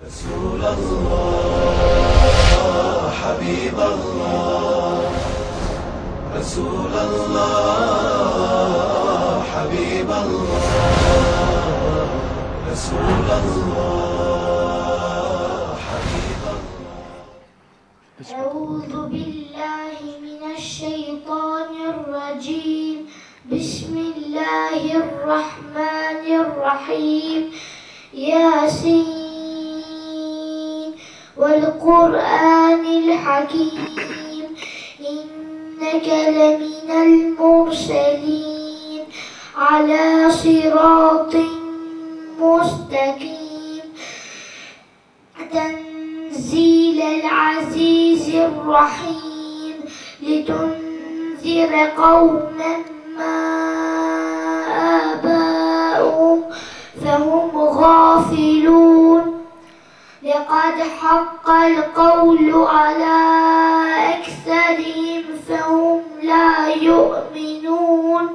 رسول الله حبيب الله رسول الله حبيب الله رسول الله حبيب الله. أعوذ بالله من الشيطان الرجيم. بسم الله الرحمن الرحيم. ياسين والقرآن الحكيم إنك لمن المرسلين على صراط مستقيم تنزيل العزيز الرحيم لتنذر قوما ما آباؤهم فهم غافلون. لقد حق القول على أكثرهم فهم لا يؤمنون.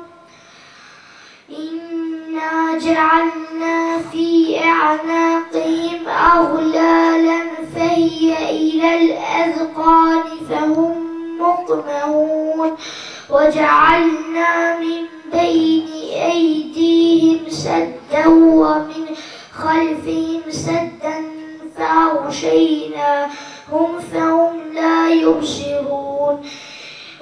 إنا جعلنا في أعناقهم أغلالا فهي إلى الأذقان فهم مقمحون. وجعلنا من بين أيديهم سدا ومن خلفهم سدا فأغشيناهم فهم لا يبصرون.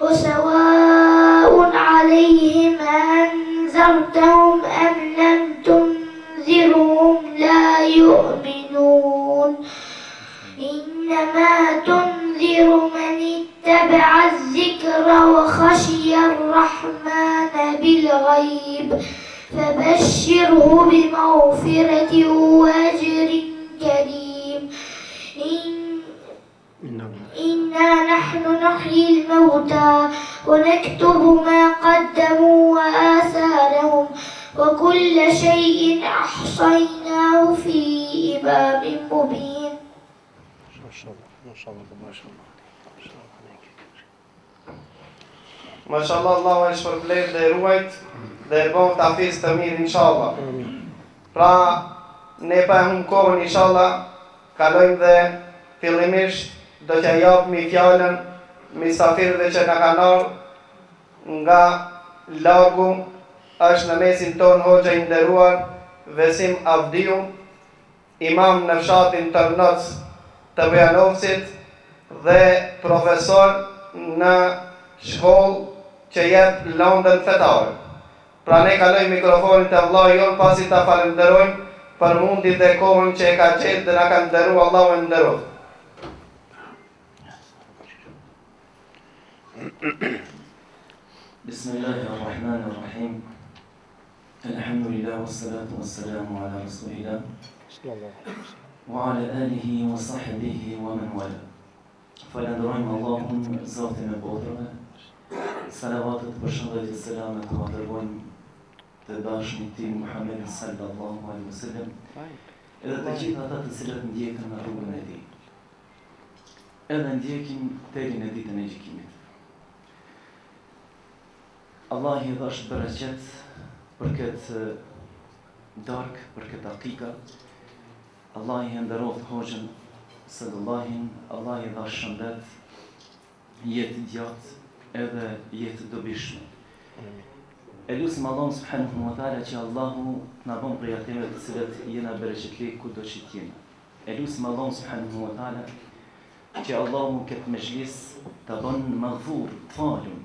وسواء عليهم أنذرتهم أم لم تنذرهم لا يؤمنون. إنما تنذر من اتبع الذكر وخشي الرحمن بالغيب فبشره بمغفرة وأجر كريم. إنا نحن نحيي الموتى ونكتب ما قدموا وآثارهم وكل شيء أحصيناه في إمام مبين. Mashallah, Allahu e shpërblet dhe ruajt dhe e bon të afiz të mirë, inshallah. Pra, ne pa e hum kohën, inshallah, kalojmë dhe fillimisht do t'ja japëmi fjallën misafirëve që na kanë ardhur nga lagu, është në mesin ton hoxha i nderuar Vesim Avdiu, imam në fshatin Tërnoc të Bujanovcit dhe profesor në shkollë që jep lëndën fetare. Pra ne kalojmë mikrofonin të Allahu jon pasi ta falenderojmë për mundin dhe kohën që e ka gjetë dhe na ka nderuar. Allahu e nderoft. Bismillahirrahmanirrahim. Alhamdulillah wassalatu wassalamu ala rasulillah wa ala alihi wa sahbihi wa man wala. Falenderojmë Allahun, Zotin e botrave. Salavatet për shëndetit selamet të dërgojmë të dashnit tim Muhammedin sallallahu alaihi wasallam edhe të gjithë ata të cilët ndjekën në rrugën e tij. Edhe ndjekin deri në ditën e gjykimit. Allah i dhash bereqet për këtë darkë, për këtë akika. Allah i nderoft hoxhën Sëdullahin, Allah i dhash shëndet, jetë gjatë edhe jetë dobishme. E lusim Allahun subhanahu wa taala që Allahu na bën prej atyre të cilët jena bereqetlik kudo që t'jena. E lusim Allahun subhanahu wa taala që Allahu këtë mejlis ta bën maghfur, falun.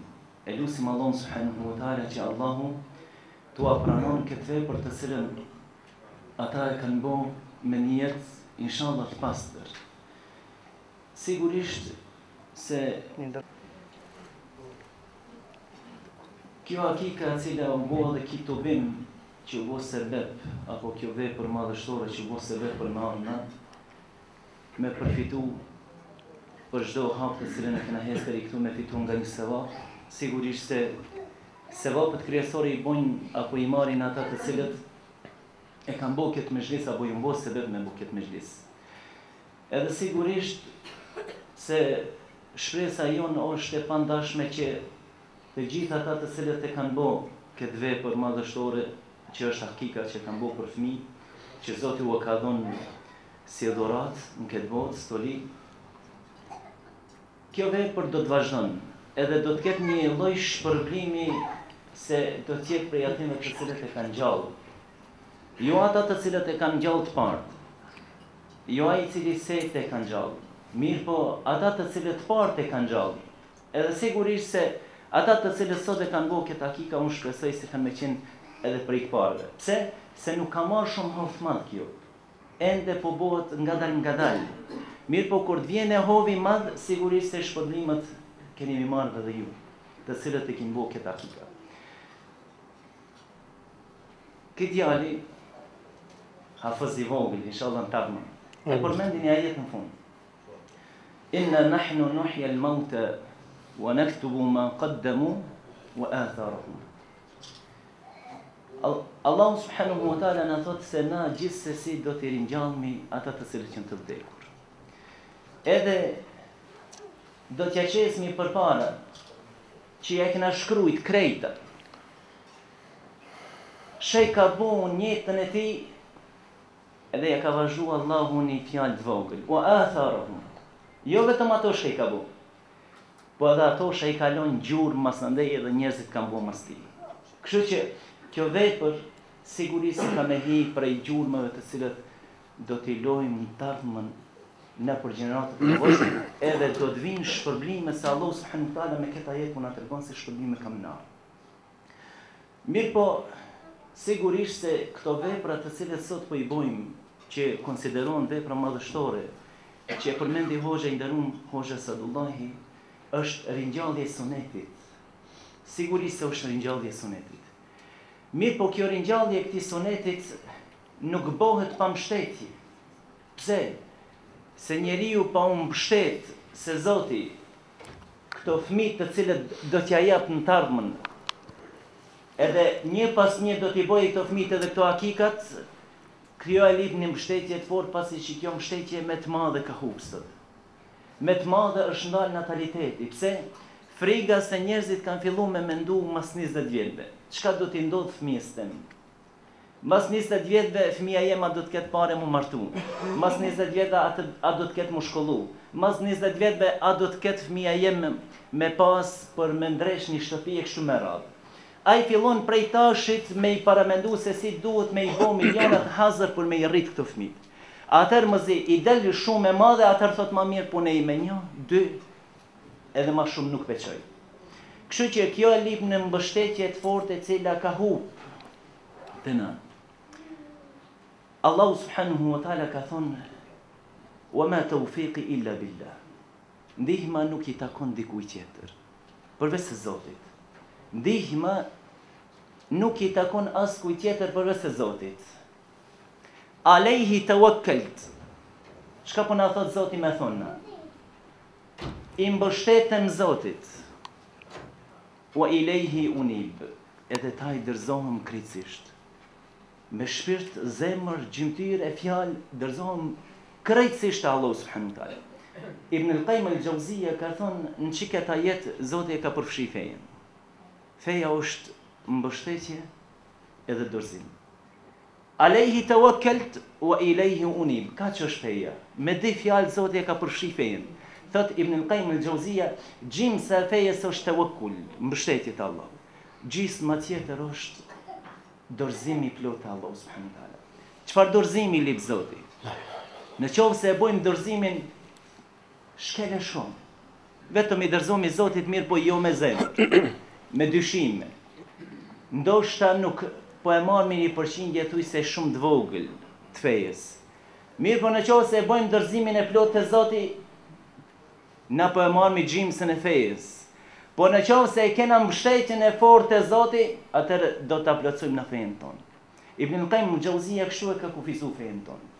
E lusim Allahun subhanahu wa taala që Allahu t'ua pranon këtë vepër të cilën ata e kanë bërë me niyet inshallah të pastër. Sigurisht se kjo akika e cila u bë dhe kjo tubim që u bë sebeb, apo kjo vepër madhështore që u bë sebeb për na me përfitu për çdo hap të cilën e kena heshteri këtu me fitu nga një sevap. Sigurisht se sevapët kryesore i bojnë apo i marrin ata të cilët e kanë bërë këtë mezhlis apo ju bë sebeb me bërë këtë mezhlis. Edhe sigurisht se shpresa jonë është e pandashme që të gjithë ata të cilët e kanë bërë këtë vepër madhështore që është hakika që kanë bërë për fëmijë, që Zoti u ka dhënë si dhurat në këtë botë, stoli, kjo vepër do të vazhdon, edhe do të ketë një lloj shpërblimi se do të jetë prej atyre të cilët e kanë gjallë. Jo ata të cilët e kanë gjallë të partë, jo ai i cili sejtë e kanë gjallë, mirë po ata të cilët të partë e kanë gjallë, edhe sigurisht se ata të cilët sot e kanë bërë këtë akika, unë shpresoj se kanë me qenë edhe prej të parëve. Pse? Se nuk ka marrë shumë hovë madh kjo. Ende po bëhet ngadal. Mirë po kur të vjen e hovi madh, sigurisht se shpërblimet keni mi marrë edhe ju, të cilët e keni bërë këtë akika. Këtë djali, hafëz i vogël, inshallah në tavmë, e përmendin një ajet në fund. Inna nahnu nuhya al-mauta wa naktubu ma qaddamu wa atharahum. Allahu subhanahu wa taala na thot se na gjithsesi do të ringjallmi ata të cilët janë të vdekur. Edhe do t'ja qesmi përpara që ja kena shkrujt krejta. Shej ka bu njëtën e tij edhe ja ka vazhdu Allahu një fjalë të vogël. Wa atharahum. Jo vetëm ato shej ka bu, po edhe ato shej kalon gjurmë mas ndej edhe njerëzit kanë bu mas tij. Kështu që kjo vepër sigurisht ka me hi prej gjurmëve të cilët do t'i lojmë në tardhmen në për gjeneratët e nevojshme, edhe do të vinë shpërblime se Allah subhanahu wa taala me këtë ajet na tregon se shpërblime kam në. Mirë po, sigurisht se këto vepra të cilët sot po i bojmë, që konsiderohen vepra madhështore, që e përmendi hoxha i nderuar Hoxha Sadullahi, është ringjallje e sunetit. Sigurisht se është ringjallje e sunetit. Mirë po kjo ringjallje e këtij sunetit nuk bëhet pa mbështetje. Pse? Se njeriu pa u mbështet se Zoti këto fëmijë të cilët do t'ja jap në të ardhmen, edhe një pas një do t'i bëjë këto fëmijë edhe këto akikat, krijo e lip një mbështetje të fortë, pasi që kjo mbështetje me të madhe ka hupsët. Me të madhe është ndalë nataliteti. Pse? Friga se njerëzit kanë fillu me mendu mas 20 vjetëve. Çka do t'i ndodh fëmijës tem? Mas 20 vjetëve fëmija jema do të ketë pare mu martu. Mas 20 vjetëve a do të ketë mu shkollu. Mas 20 vjetëve a do të ketë fëmija jeme me pas për me ndresh një shtëpi e kështu me radhë. A i fillon prej tashit me i paramendu se si duhet me i bo milionat hazër për me i rrit këto fëmijë. Atër mëzi i del shumë e madhe, atër thot ma mirë punej me 1, 2, edhe ma shumë nuk peqoj. Kështu që kjo e lip në mbështetje të forte cila ka hup të na. Allahu subhanahu wa taala ka thonë: "Wa ma tawfiqi illa billah." Ndihma nuk i takon dikujt tjetër, përveç se Zotit. Ndihma nuk i takon askujt tjetër përveç se Zotit. Alayhi tawakkalt. Çka po na thot Zoti me thonë? I mbështetem Zotit. Wa ilayhi unib. Edhe ta i dërzohem krejtësisht. Me shpirt, zemër, gjymtyr e fjalë, dërzohem krejtësisht Allahu subhanahu wa taala. Ibn al-Qayyim al-Jauziyja ka thonë në çiket ajet Zoti e ka përfshi fejen. Feja është mbështetje edhe dorëzim. Alayhi tawakkalt wa ilayhi unib. Ka që është feja. Me di fjalë Zoti e ka përfshi fejen. Thot Ibn al-Qayyim al-Jauziyja, gjimsa e fejes është tawakkul, mbështetje te Allahu. Gjisma tjetër është dorëzimi plot te Allahu subhanahu wa taala. Çfarë dorëzimi lip Zoti? Në qovë se e bojmë dorëzimin shkele shumë. Vetëm i dorëzomi Zotit mirë, po jo me zemër, me dyshime. Ndoshta nuk po e marrmi një përqindje thuj se shumë të vogël të fejes. Mirë, po në qovë se e bojmë dorëzimin e plot te Zoti, na po e marrmi gjimsën e fejes. Po në qovë se e kena mbështetjen e fortë te Zoti, atëherë do ta plotësojmë në fejen tonë. Ibn al-Qayyim al-Jauziyja kështu e ka kufizu fejen tonë.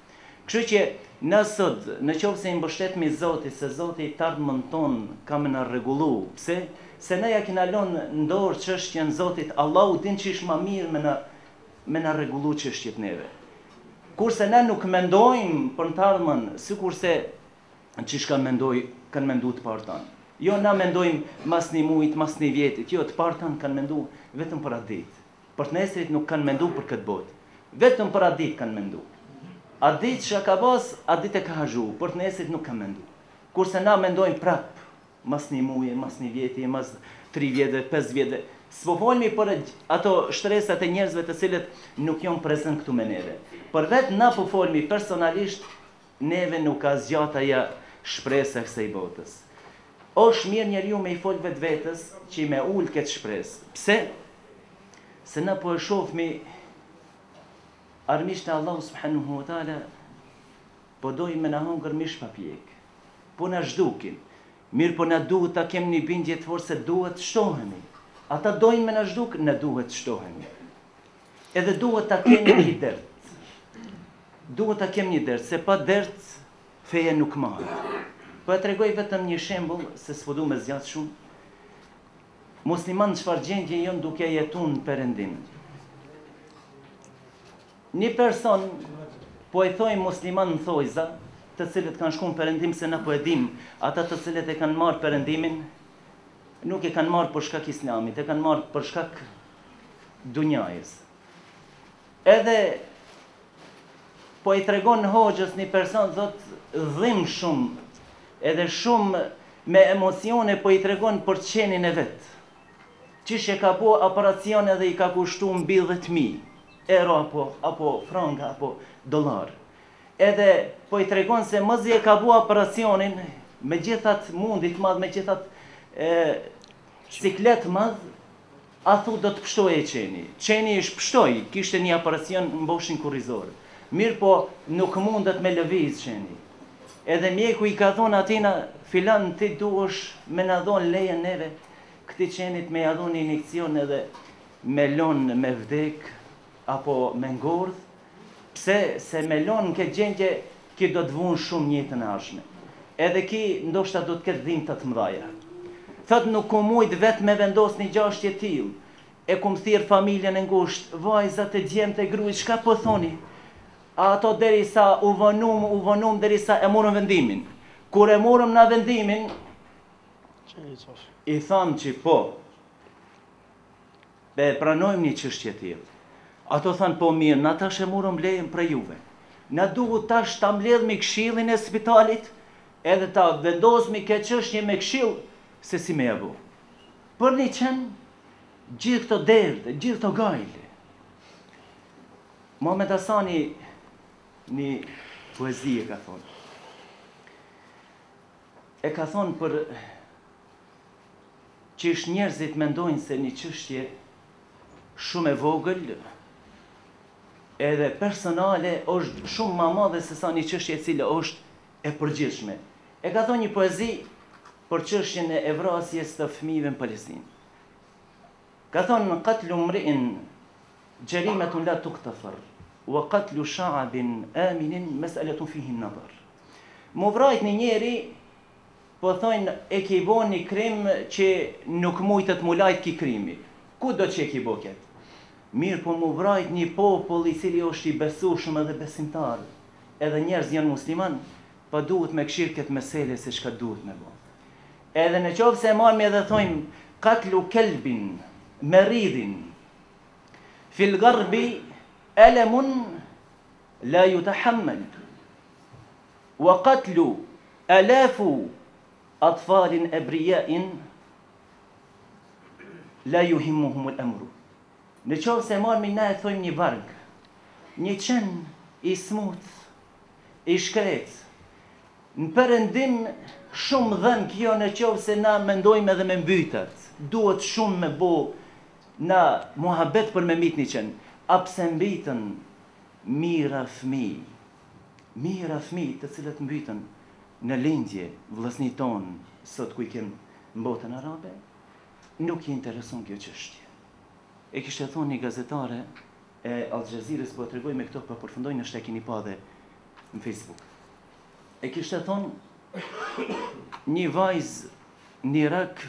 Kështu që na sot, në qovë se i mbështetemi Zotit, se Zoti i tardhmën tonë ka me na rregullu. Pse? Se na ja kena lënë në dorë çështjen Zotit, Allahu din çish më mirë me na rregullu çështjet neve. Kurse na nuk mendojmë për të ardhmen, sikurse çish kanë menduar të partan. Jo na mendojmë mas një mujt, mas një vjetit, jo të partan kanë mendu vetëm për atë ditë. Për të nesrit nuk kanë mendu për këtë botë. Vetëm për atë ditë kanë mendu. A ditë që ka bas, a ditë e ka hazhu, për të nesit nuk ka mendu. Kurse na mendojmë prap, mas një muje, mas një vjeti, mas 3 vjetë, 5 vjetë. S'po folmi për ato shtresat e njerëzve të cilët nuk janë prezent këtu me neve. Për vetë na po folmi personalisht, neve nuk ka zgjata ja shpresa kësaj botës. Është mirë njeriu me i fol vetë vetës që i me ullë këtë shpresë. Pse? Se na po e shofmi armisht e Allahu subhanahu wa ta'ala po dojnë me na hongër mish pa pjek. Po na zhdukin. Mirë po na duhet ta kem një bindje të fortë se duhet të shtohemi. Ata dojnë me na zhduk, ne duhet të shtohemi. Edhe duhet ta kemi një dert. Duhet ta kem një dert, se pa dert feja nuk marrë. Po e tregoj vetëm një shembull se s'po du me zgjat shumë. Musliman çfarë gjendje janë duke jetuar në Perëndim. Një person, po e thojmë musliman në thojza, të cilët kanë shku në Perëndim se na po e dim, ata të cilët e kanë marrë Perëndimin, nuk e kanë marrë për shkak islamit, e kanë marrë për shkak dunjajës. Edhe po i tregon hoxhës një person, thot dhim shumë, edhe shumë me emocione po i tregon për qenin e vetë. Qish e ka po operacion edhe i ka kushtu mbi 10.000 euro apo franga apo dollar. Edhe po i tregon se mëzi e ka bu operacionin me gjithat mundit madh, me gjithat siklet madh, a thu do të pështoj e qeni. Qeni ish pështoj, kishte një operacion në boshin kurrizor. Mirë po nuk mundet me lëviz qeni. Edhe mjeku i ka thonë atina, filan ti duhesh me na dhon leje neve, këti qenit me ja dhon injekcion edhe me lon me vdek, apo me ngordh, pse se me lon në këtë gjendje ki do të vunë shumë njëtën e arshme. Edhe ki ndoshta do të ketë dhimbta të mëdhaja. Thot nuk ku mujt vetë me vendos një gjashtje tillë, e kum thirr familjen e ngushtë, vajzat e djemtë e gruajt, çka po thoni? Ato derisa u vonum derisa e morëm vendimin. Kur e morëm na vendimin, i tham që po, pranojmë një çështje tillë. Ato thanë po mirë, na tash e morëm lejen për juve. Na duhet tash ta mbledhmi këshillin e spitalit, edhe ta vendosmi këtë çështje me këshill se si me javu. Për një qenë, gjithë këto derdhe, gjithë këto gajle. Muhamet Hasani një poezi e ka thonë. E ka thonë për që ish njerëzit mendojnë se një çështje shumë e vogël, edhe personale është shumë ma madhe se sa një çështje e cila është e përgjithshme. E ka thonë një poezi për çështjen e vrasjes të fëmijëve në Palestinë. Ka thonë qatlu mri'in jarimatun la tuqtafar wa qatlu sha'bin aminin mas'alatun fihi an-nadar. Mu vrajt një njeri, po thonë e ki bo një krim që nuk mujtët mu lajt ki krimi. Ku do që e ki bo këtë? Mirë po mu vrajt një popull i cili është i besueshëm edhe besimtar, edhe njerëz janë musliman, pa duhet me këshirë këtë mesele se çka duhet me bo. Edhe në qovë se marmi edhe thojmë, katlu kelbin, meridhin, fil garbi, elemun, la ju të hammel, wa katlu, alafu, atfalin e brijain, la ju himmuhum emru. Në qovë se marmi na e thojmë një varg, një qen i smut, i shkret, në Perëndim shumë dhenë kjo në qovë se na mendojmë edhe me mbytat, duhet shumë me bo na muhabet për me mit një qen, apse mbitën mira fmi të cilët mbytën në lindje vllazni tonë sot ku i kem në botën arabe, nuk i intereson kjo çështje. E kishte thonë një gazetare e Al Jazeerës, po tregoj me këto, po përfundoj në shte keni pa dhe në Facebook. E kishte thonë një vajzë në Irak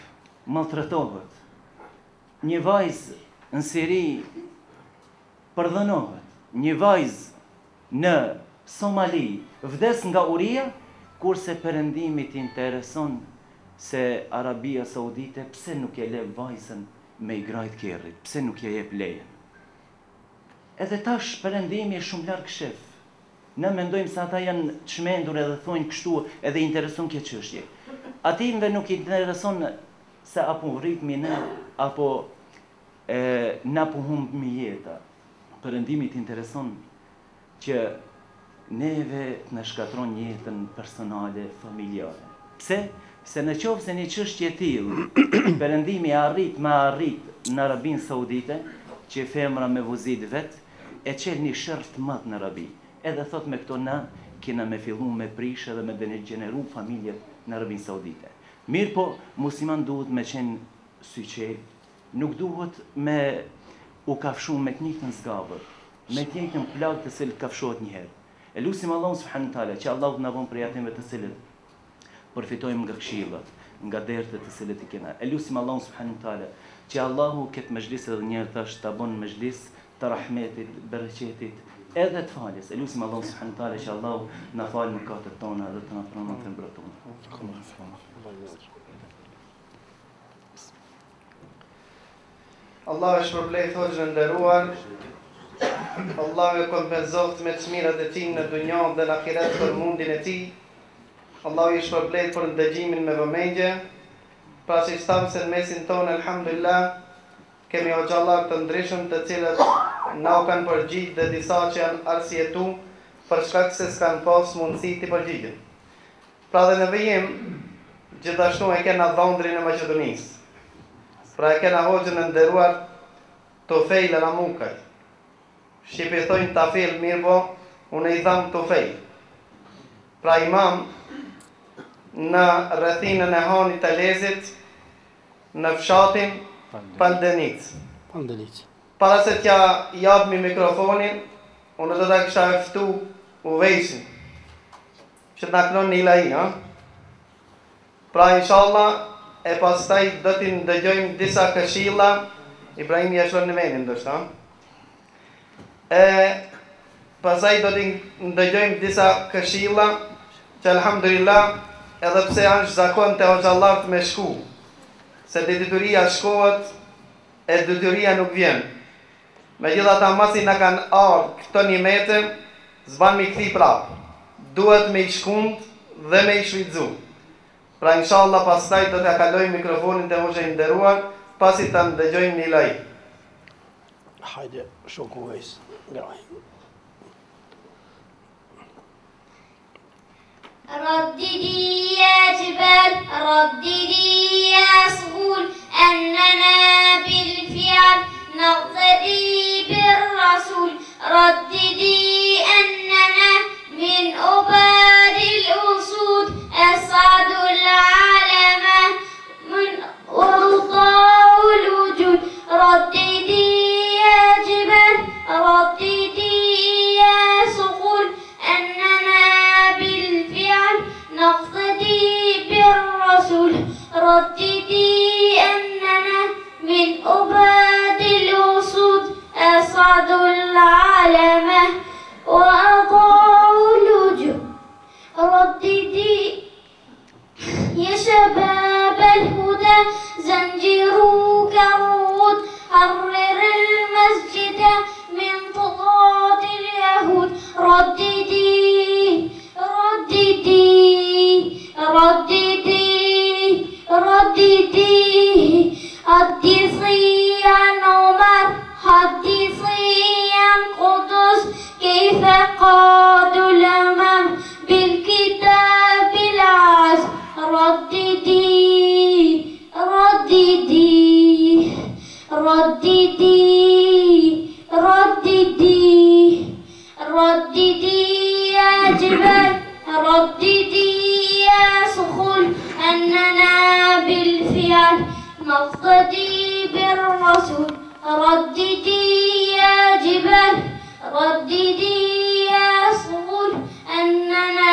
maltratohet, një vajzë në Siri përdhënohet, një vajzë në Somali vdes nga uria, kurse Perëndimit i intereson se Arabia Saudite pse nuk e le vajzën me i grajt kerrit, pse nuk je jep lejen. Edhe tash Perëndimi është shumë larg shef. Ne mendojmë se ata janë çmendur edhe thonë kështu edhe intereson kjo çështje. Ative nuk i intereson se apo rritmi ne apo na po humbi jeta. Perëndimit intereson që neve të na shkatron jetën personale, familjare. Pse? Se në qoftë se një çështje e tillë Perëndimi arrit në Arabinë Saudite, që femra me vuzit vet, e qel një shërf të madh në Arabi. Edhe thot me këto na kena me fillu me prish edhe me degeneru familjet në Arabinë Saudite. Mirë po, musliman duhet me qenë syqej, nuk duhet me u kafshu me të njëjtën zgabër, me të njëjtën plagë të cilët kafshohet njëherë. E lutim Allahun subhanahu teala që Allahu na vënë prej atyre të cilët përfitojmë nga këshillat, nga dertet të cilët i kena. E lutim Allahun subhanahu teala që Allahu këtë mezhlis edhe një herë tash ta bën mezhlis të rahmetit, bereqetit, edhe të faljes. E lutim Allahun subhanahu teala që Allahu na fal mëkatet tona dhe të na pranon të ëmbrat tona. Allah e shpërblej hoxhën e nderuar. Allah e kompenzoft me të mirat e tij në dunjë dhe në ahiret për mundin e tij. Allah i shpërblej për ndëgjimin me vëmendje. Pra që stamë se në mesin tonë, alhamdulillah, kemi hoxhallar të ndryshëm të cilët na u kanë përgjigj dhe disa që janë arsjetu për shkak se s'kan pas mundësi të përgjigjen. Pra dhe në vijim, gjithashtu e kena dhondrin e Maqedonisë. Pra e kena hoxhën e nderuar Tufejl Ramukaj. Shqipi thojnë Tafil, mirë po, unë i tham Tufejl. Pra imam në rrethinën e Hanit të Lezit, në fshatin Pandenic. Para se t'ja japmi mikrofonin, unë do t'a kisha eftu Uvejsin, që t'na kënon një ilahi, ha? Pra inshallah, e pastaj do t'i ndëgjojmë disa këshilla, Ibrahim jashton në menin, ndoshta. Pastaj do t'i ndëgjojmë disa këshilla, që alhamdulillah, edhe pse është zakon të hoxhallarët me shku, se detyria shkohet, e detyria nuk vjen. Megjithatë masi na kanë ardhur këto nimete, s'ban mi kthi prapë. Duhet me i shkund dhe me i shfrytzu. Pra inshallah pastaj do t'ja kaloj mikrofonin te hoxha i nderuar, pasi ta ndëgjojmë një laj. Hajde, shoku Uvejs, graj. رددي يا جبال رددي يا صخور أننا بالفعل نقتدي بالرسول رددي أننا من عباد الأسود أسعد العالم من وضاء الوجود رددي يا جبال رددي يا صخور أننا بالفعل نقتدي بالرسول رددي أننا من عباد الأسود أسعد العالم وأضاءوا الوجود رددي يا شباب الهدى زنجروك الرود حرر المسجد من طغاة اليهود رددي رددي رددي رددي حدثي عن عمر حدثي عن قدس كيف قادوا الأمام بالكتاب العز رددي رددي رددي رددي رددي يا جبال رددي يا صخور أننا بالفعل نقتدي بالرسول رددي يا جبال رددي يا صخور أننا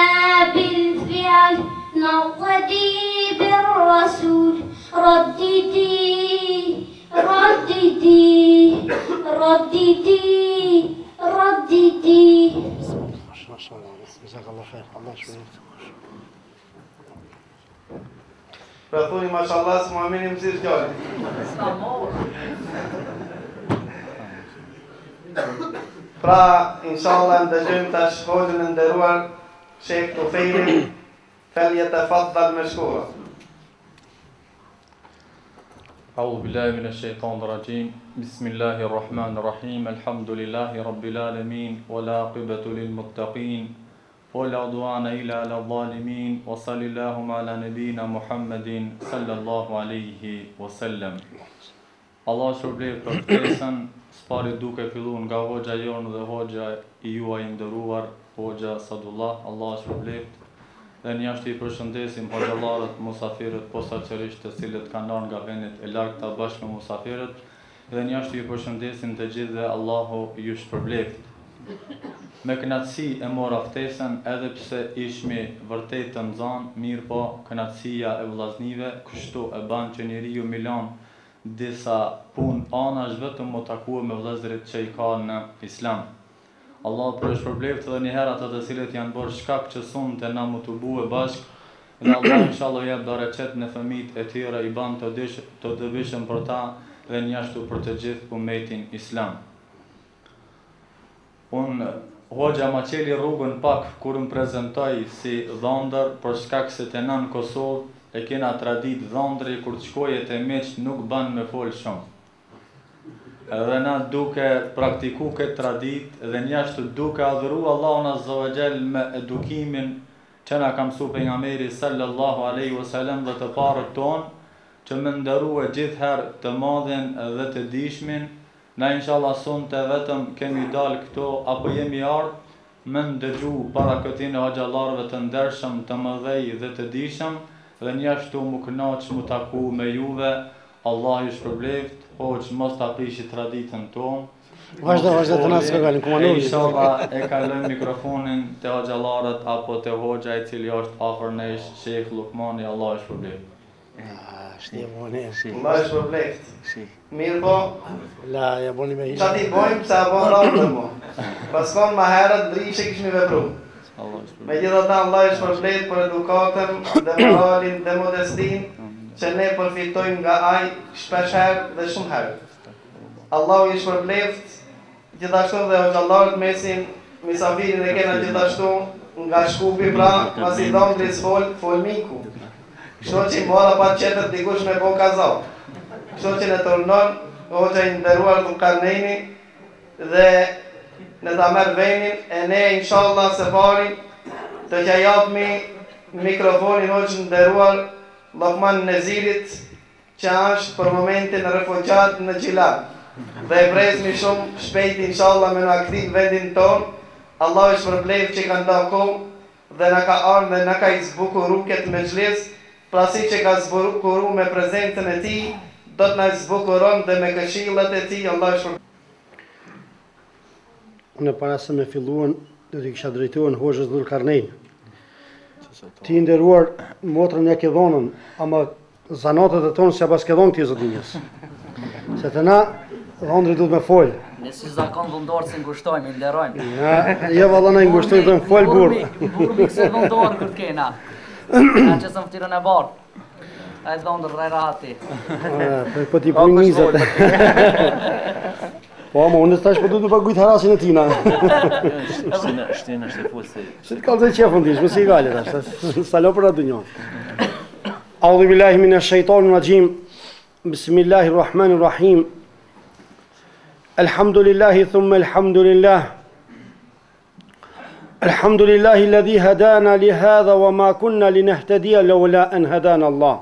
بالفعل نقتدي بالرسول رددي رددي رددي رددي ما شاء الله، جزاك الله خير، الله يشفيك. Pra thoni mashallah s'ma amini mësirë gjallë. Pra, inshallah ndëgjojmë tash hoxhën e nderuar Sheikh Tufejlin, فليتفضل مشكورا. أعوذ بالله من الشيطان الرجيم بسم الله الرحمن الرحيم الحمد لله رب العالمين ولا عاقبة للمتقين ولا عدوان إلا على الظالمين وصلى اللهم على نبينا محمد صلى الله عليه وسلم. Allah shpërblet për ftesën, s'pari duke fillu nga hoxha jonë dhe hoxha i juaj nderuar, hoxha Sadullah, Allah shpërblet. Dhe njashtë i përshëndesim hoxhallarët, musafirët, posaçërisht të cilët kanë ardhur nga vendet e largta bashkë me musafirët, dhe njashtë i përshëndesim të gjithë dhe Allahu ju shpërbleft. Me kënaqësi e mora ftesën, edhe pse ishmi vërtet të nxanë, mirë po kënaqësia e vllaznive, kështu e ban që njeriu milon disa punë anash vetëm më takua me vëllezërit që i ka në Islam. Allah për shpërbleft edhe një herë ato të cilët janë bërë shkak që sonë të na më të bue bashkë, dhe Allah inshallah jep bereqet në fëmijët e tjera, i ban të dëbishëm për ta dhe njashtu për të gjithë ummetin Islam. Unë hoxha ma qeli rrugën pak kur më prezentoj si dhondër për shkak se të na në Kosovë e kena tradit dhondri kur të shkoje të meq nuk ban me fol shumë. Edhe na duke praktiku këtë tradit dhe njashtu duke adhuru Allahun Azza wa Jall me edukimin që na ka mësu pejgamberi sallallahu alaihi wasallam dhe të parët tonë, që më ndërrua gjithherë të madhen dhe të dishmin, na inshallah sonë të vetëm kemi dalë këto apo jemi ardhë më ndëgju para këtine hoxhallarëve të ndershëm, të mëdhej dhe të dishëm, dhe njashtu më kënaq më taku me juve. Allah ju shpërbleft, hoxh mos ta prishi traditën tonë. Vazhdo të na shpjegonin komandori. Inshallah e kalojmë mikrofonin te hoxhallarët apo te hoxha i cili është afër nesh, Sheikh Lukmani, Allah ju shpërbleft. Allah ju shpërbleft. Mirë po. La, ja boni me Qa ti bojmë se a bon rarëtën mo. Paskon ma herët drishe kishmi vepru. Me gjithë Allah ju shpërbleft për edukatën, dhe moralin, dhe modestin, që ne përfitojmë nga aj shpesh herë dhe shumë herë. Allahu i shpërbleft, gjithashtu dhe hoxhallarët mesin, misafirin e kena gjithashtu nga Shkupi pra, pasi dhondris fol miku. Kështu që i mora pa qetët dikush me po kazau. Kështu që në turnon, hoxha i nderuar Dhulkarneini dhe në ta merr venin e ne inshallah se pari të që japmi mikrofonin hoxhën nderuar Lokman Nezirit, që është për momentin refugjat në Gjilan. Dhe e presmi shumë shpejt inshallah me në aktiv vendin tonë. Allah është shpërbleft që ka ndako dhe në ka ardhë dhe në ka izbukuru këtë me gjlis, pra si që ka zbukuru me prezentën e ti, do të në zbukuron dhe me këshillat e ti. Allah është shpërbleft. Unë para se me filluan, do t'i kisha drejtuar hoxhës Dhulkarnein. Ti nderuar motrën e ke dhonën, ama zanatët e tonë se pas ke dhonë ti zotinjës. Se të na, dhondri du të me folë. Ne si zakon dhundorë se ngushtojmë, i nderojmë. Ja, valla na ngushtojmë dhe më folë burë. Burmi këse dhundorë kërë kena. Na që së më ftyrën e barë. A e dhondër rrej rahati. Po ti punë nizët. Po, ama unë stash po du të pagujt harasin e tina. Shtina është e fusi. Se të kalë të qefën tish, mësë i gale tash, salo për atë njën. Audhu billahi minash shaitanir rajim. Bismillahirrahmanirrahim. Alhamdulillahi thumma alhamdulillah. Alhamdulillahi alladhi hadana li hadha wa ma kunna linahtadiya lawla an hadana Allah.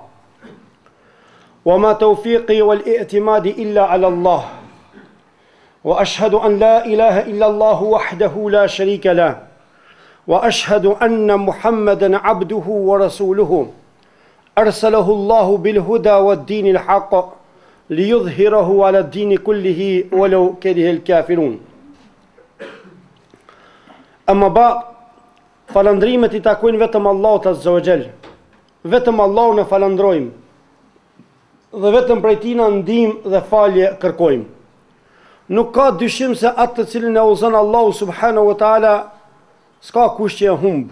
Wa ma tawfiqi wal i'timadi illa ala Allah. وأشهد أن لا إله إلا الله وحده لا شريك له وأشهد أن محمدا عبده ورسوله أرسله الله بالهدى والدين الحق ليظهره على الدين كله ولو كره الكافرون. أما بعد falëndrimet I takojnë vetëm Allahut Azza wa Jall. Vetëm Allahun e falëndrojmë dhe vetëm prej Tij na ndihmë dhe falje kërkojmë. Nuk ka dyshim se atë të cilin e udhëzon Allahu subhanahu wa taala s'ka kush që e humb.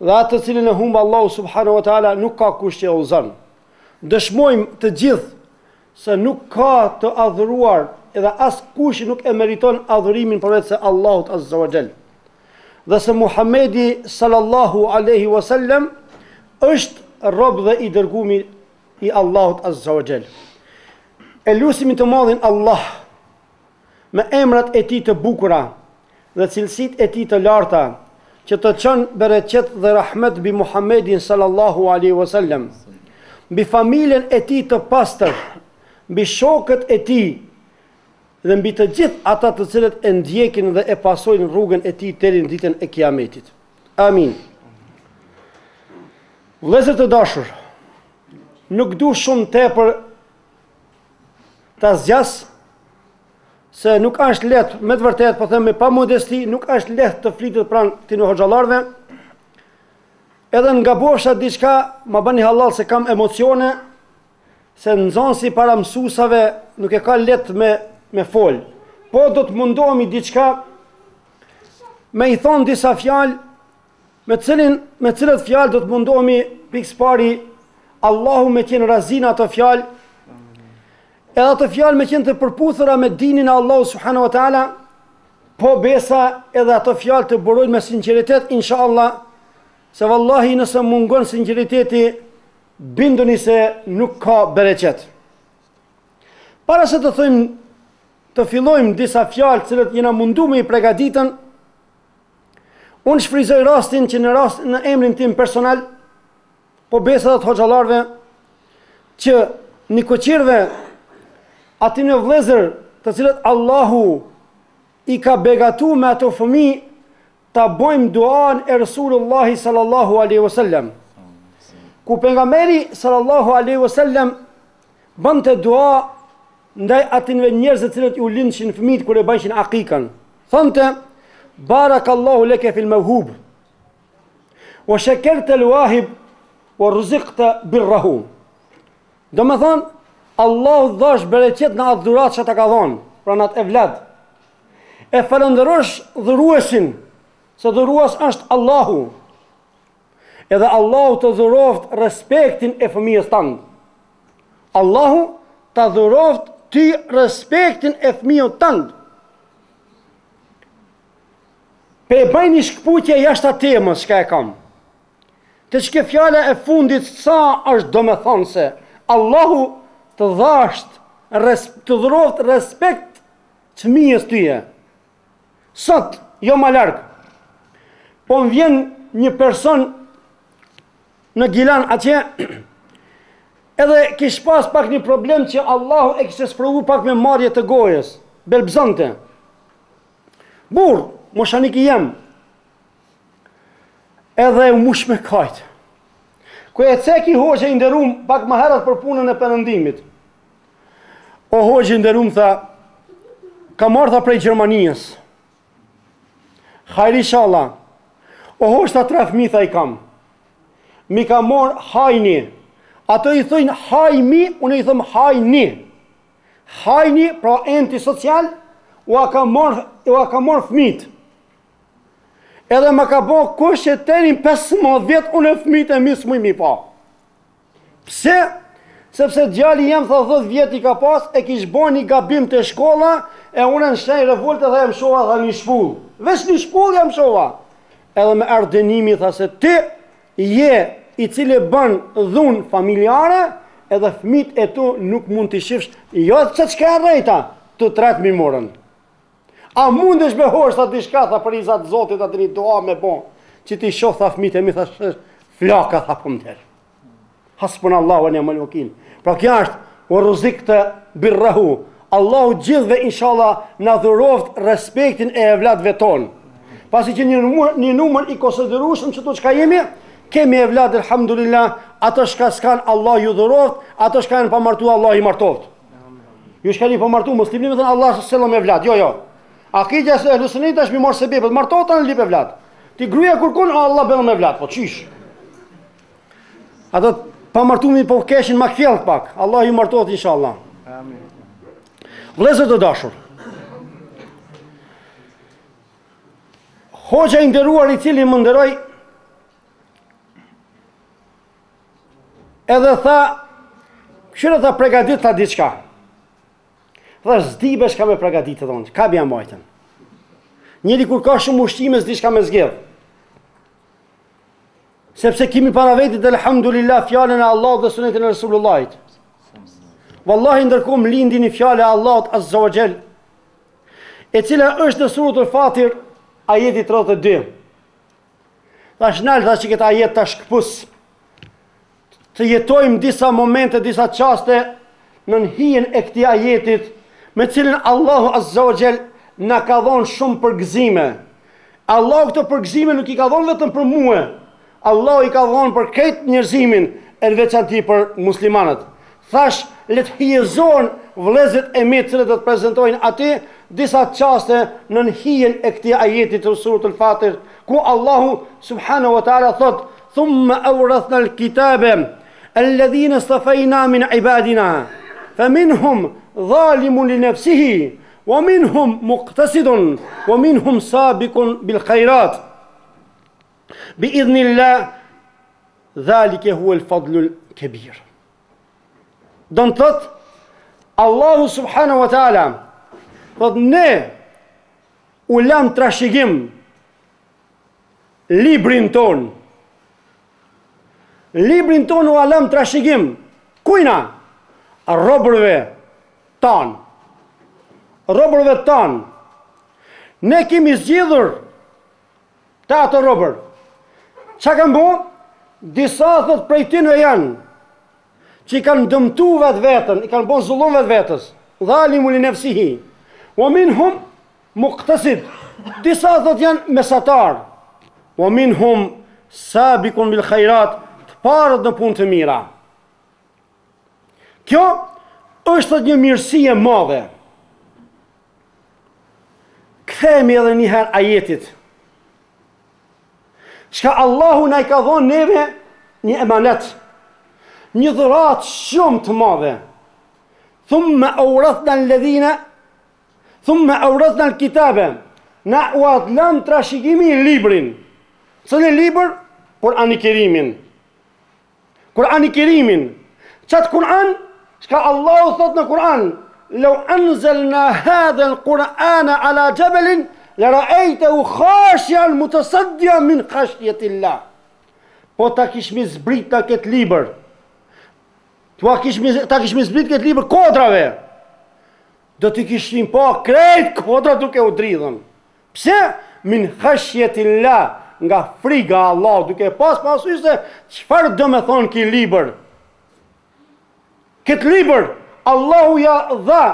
Dhe atë të cilin e humb Allahu subhanahu wa taala nuk ka kush që e udhëzon. Dëshmojmë të gjithë se nuk ka të adhuruar edhe as kush nuk e meriton adhurimin përveç se Allahut Azza wa Jall. Dhe se Muhamedi sallallahu alaihi wasallam është rob dhe i dërgumi i Allahut Azza wa Jall. E lusimin të madhin Allah me emrat e tij të bukura dhe cilësitë e tij të larta që të çon bereqet dhe rahmet mbi Muhammedin sallallahu alaihi wasallam, mbi familjen e tij të pastër, mbi shokët e tij dhe mbi të gjithë ata të cilët e ndjekin dhe e pasojnë rrugën e tij deri në ditën e Kiametit. Amin. Vëllezër të dashur, nuk du shumë tepër ta zgjas, se nuk është lehtë, me të vërtetë po them me pa modesti, nuk është lehtë të flitet pranë këtyre hoxhallarëve. Edhe nga bosha diçka ma bani halal se kam emocione, se nxënësi para mësuesave nuk e ka lehtë me fol. Po do të mundohemi diçka me i thon disa fjalë, me cilët fjalë do të mundohemi pikës pari Allahu me qenë razina ato fjalë, edhe ato fjalë me qenë të përputhura me dinin e Allahu subhanahu wa taala, po besa edhe ato fjalë të burojnë me sinqeritet, inshallah, se vallahi nëse mungon sinqeriteti, binduni se nuk ka bereqet. Para se të fillojmë disa fjalë cilët jena mundu me i pregaditën, unë shfryzoj rastin që në emrin tim personal, po besa dhe të hoxhallarëve, që një koqirve ati në vlezër të cilët Allahu i ka begatu me ato fëmi, ta bojmë duan e Resulullahi sallallahu alaihi wasallam. Ku pejgamberi sallallahu alaihi wasallam bante dua ndaj atinve njerëz të cilët u lindshin fëmijët kur e bajshin aqikan. Thonte: Barakallahu leke fil mawhub wa shakarta al-wahib wa ruzikta birrahu. Do me thonë, Allahu dhash bereqet në atë dhurat që ta ka dhonë, pra në atë evlad. E falëndërosh dhuruesin, se dhurues është Allahu. Edhe Allahu të dhuroft respektin e fëmijës tanë. Allahu të dhuroft ty respektin e fëmijës tanë. Pe e bëjnë një shkputje jashtë atë temës shka e kam. Të shke fjale e fundit sa është do me thonë se Allahu të dhasht, të dhuroft respekt të fëmijës tyje. Sot, jo ma largë, po më vjen një person në Gilan atje, edhe kish pas pak një problem që Allahu e kishte sprovu pak me marrje të gojës, belbzante. Burr, moshanik i jem, edhe u mush me kajt. Ku e ceki hoxhe i nderum pak më herët për punën e perëndimit. O hoxhe i nderum, tha, ka marrë tha prej Gjermanisë. Hajri inshallah. O hoxhe ta 3 fëmijë tha i kam. Mi ka marrë hajni. Ato i thojnë hajmi, unë i thëm hajni. Hajni, pra enti social, u a ka marrë fëmijët. Edhe më ka bo kush që terin 15 vjetë, unë e fëmijët e mi s'muj mi pa. Pse? Sepse djali jem tha 10 vjetë i ka pas, e kish bo një gabim të shkolla, e unë në shenjë revolte dhe jem shova tha një shpull. Vesh një shpull jem shova. Edhe me ardënimi tha se ti je i cili bën dhun familjare, edhe fëmijët e tu nuk mund t'i shifsh, jo që qka e rejta, të 3 morën. A mundesh me hosh tha diçka tha për izat Zotit atë një dua me bon, që ti shoh tha fëmijët e mi tha flaka tha pomder. Hasbunallahu wa ni'mal wakil. Pra kjo është o ruzikte birrahu. Allahu gjithve inshallah na dhuroft respektin e evladëve ton. Pasi që një numër i konsiderueshëm që to çka jemi, kemi evlad alhamdulillah, ato shka s'kan Allah ju dhuroft, ato shka janë pa martu Allah i martoft. Ju shka një pa martu muslimin me thënë Allah sallam evlad, jo. Akidja se ehlusunit është mi marë se bebet, martohet në lip e vlad. Ti gruja kërkun, Allah bërë me vlad, po qish. Ato pa martumi po keshin ma kfjellë pak, Allah ju martohet inshallah. Vlezër të dashur, hoxha i nderuar i cili më nderoj, edhe tha, Këshire ta pregadit ta diçka. Tha zdibe shka me pregadit të thonë, ka bja majten. Njëri kur ka shumë ushqime s'di shka me zgjedh. Sepse kimi para vetit elhamdulillah fjallën e Allah dhe sunetin e Resulullahit. Wallahi ndërkom lindi një fjallë e Allahut Azza wa Jall, e cila është në suratul Fatir, ajeti 32. Tash nalë, tash që këta ajet tash këpus, të jetojmë disa momente, disa qaste në hijen e këtij ajetit, me cilin Allahu Azza wa Jall na ka dhonë shumë përgëzime. Allahu këto përgëzime nuk i ka dhonë vetëm për mua, Allahu i ka dhonë për këtë njerëzimin, e në veçanti për muslimanët. Thash, le të hijezohen vëllezërit e mi cilët do të prezantojnë aty disa qaste në hijen e këtij ajeti të suratul Fatir, ku Allahu subhanahu wa taala thot: "Thumma awrathna al-kitaba alladhina istafayna min ibadina, faminhum zalimun li nafsihi, wa minhum muqtasidun, wa minhum sabiqun bil khairat. Bi'idhnillah, dhalika huwa al-fadlu al-kabir." Do në thot, Allahu subhanahu wa ta'ala, thot ne u lam trashëgim librin ton. Librin ton u lam trashëgim. Kujna? Robërve tan. Robërve tan. Ne kemi zgjidhur ta ato robër. Qa kanë bo? Disa thot prej tyre janë që i kanë dëmtu vetë vetën, i kanë bon zullum vetë vetës, dhalimu li nefsihi, wa minhum muqtasid, disa thot janë mesatar, wa minhum sabikun bil khairat, të parët në punë të mira. Kjo është një mirësi e madhe. Kthehemi edhe njëherë ajetit. Çka Allahu na i ka dhonë neve një emanet, një dhurat shumë të madhe. Thumma awrathna al-kitaba, na u atlam trashëgimi librin. Cënë libër? Kur'ani Kerimin. Kur'ani Kerimin. Qatë Kur'an, shka Allahu thot në Kur'an: "Law anzalna hadha al-Qur'ana ala jabalin la ra'aytahu khashi'an mutasaddian min khashyatillah." Po ta kishmi zbrit ta këtë libër, ta kishmi zbrit këtë libër kodrave, do t'i kishim pa krejt kodra duke u dridhën. Pse? Min khashyatillah, nga friga Allah, duke pas pasysh se çfarë do me thonë ki libër. Këtë libër Allahu ja dha: